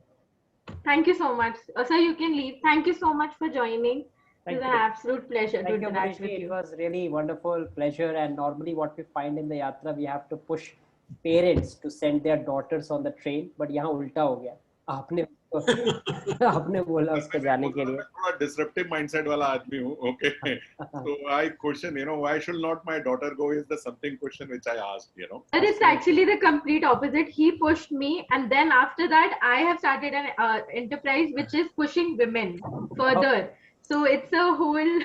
Thank you so much. Sir, you can leave. Thank you so much for joining. It was an absolute pleasure to interact with you. It was really wonderful, pleasure. And normally what we find in the yatra, we have to push parents to send their daughters on the train. But यहाँ उल्टा हो गया. आपने बोला उसको जाने के लिए. थोड़ा disruptive mindset वाला आदमी हूँ. Okay. So I question, why should not my daughter go? Is the something question which I asked, But it's actually the complete opposite. He pushed me, and then after that, I have started an enterprise which is pushing women further. So it's a whole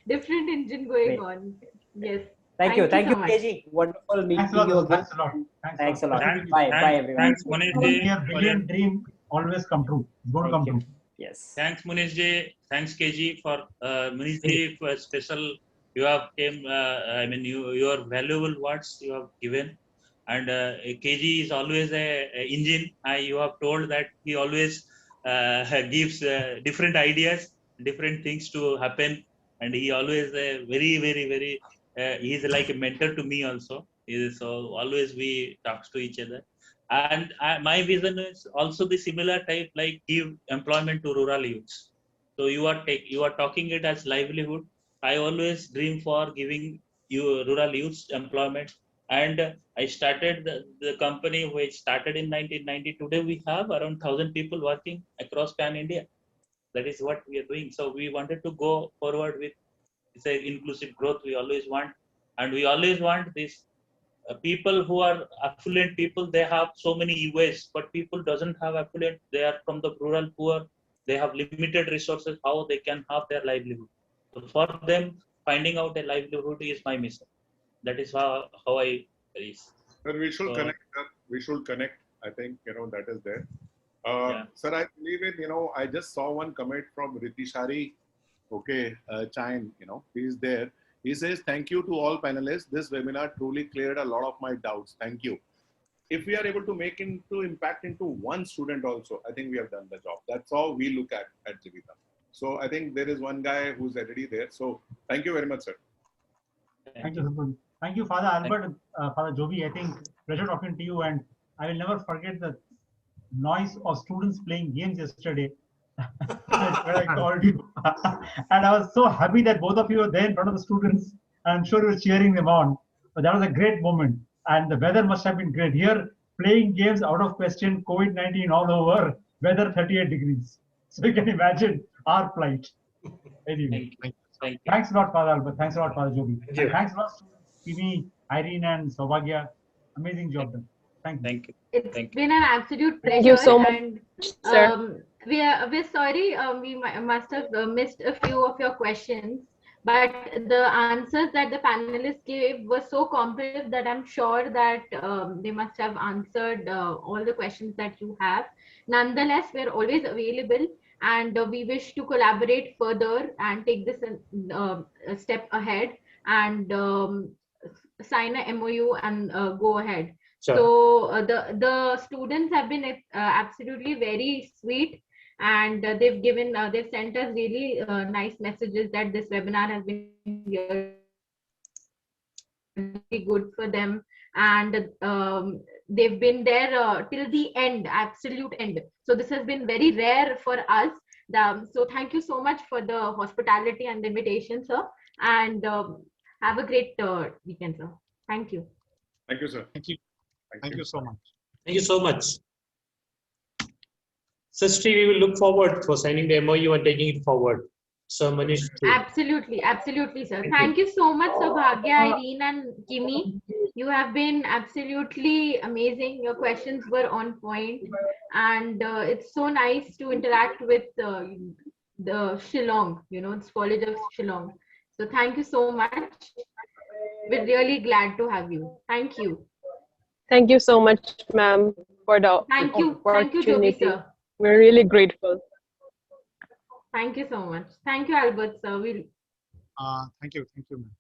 different engine going on. Yes. Thank you, so much. KG. Wonderful meeting you. Thanks a lot. Bye, everyone. Thanks, Munish ji. Your brilliant dream always come true. Don't come true. Yes. Thanks, Munish ji. Thanks, KG, for Munish ji for special. You have came. Your valuable words you have given, and KG is always a engine. You have told that he always gives different ideas, different things to happen, and he always very he is like a mentor to me also. So always we talk to each other, and my vision is also the similar type, like give employment to rural youths. So you are talking it as livelihood. I always dream for giving rural youths employment, and I started the company which started in 1990. Today we have around 1,000 people working across pan India. That is what we are doing. So we wanted to go forward with inclusive growth. We always want, and we always want this people who are affluent people. They have so many ways, but people doesn't have affluent. They are from the rural poor. They have limited resources. How they can have their livelihood? So for them, finding out a livelihood is my mission. That is how I reach. Sir, we should connect. We should connect. I think that is there. Sir, I believe it. I just saw one comment from Ritishari. Okay, Chain. He is there. He says, "Thank you to all panelists. This webinar truly cleared a lot of my doubts. Thank you. If we are able to make impact into one student also, I think we have done the job. That's how we look at Jeevitam. So I think there is one guy who's already there. So thank you very much, sir. Thank you. Thank you, Father Albert, Father Joby. I think pleasure talking to you, and I will never forget the noise of students playing games yesterday. when I called you. And I was so happy that both of you were there in front of the students. I'm sure you were cheering them on. But that was a great moment. And the weather must have been great. Here, playing games out of question, COVID-19 all over, weather 38 degrees. So you can imagine our plight. Anyway, thanks a lot, Father Albert. Thanks a lot, Father Joby. And thanks a lot, Kimi, Irene, and Saubhagya. Amazing job done. Thank you. It's been an absolute pleasure. Thank you so much, and, sir. We're sorry we must have missed a few of your questions, but the answers that the panelists gave were so comprehensive that I'm sure that they must have answered all the questions that you have. Nonetheless, we're always available, and we wish to collaborate further and take this a step ahead and sign a MOU and go ahead. Sure. So the students have been absolutely very sweet, and they've sent us really nice messages that this webinar has been really good for them, and they've been there till the end, absolute end. So this has been very rare for us. So thank you so much for the hospitality and the invitation, sir, and have a great weekend, sir. Thank you. Thank you, sir. Thank you. Thank you so much. Thank you so much. Srishti, we will look forward for signing the MOU and taking it forward. So Manish, Absolutely, absolutely, sir. Thank you so much, Sabhagya, Irene, and Kimi. You have been absolutely amazing. Your questions were on point, and it's so nice to interact with the Shillong, it's College of Shillong. So thank you so much. We're really glad to have you. Thank you. Thank you so much, ma'am, for the Thank you, opportunity. Joby, sir. We're really grateful. Thank you so much. Thank you, Albert, sir. Thank you, ma'am.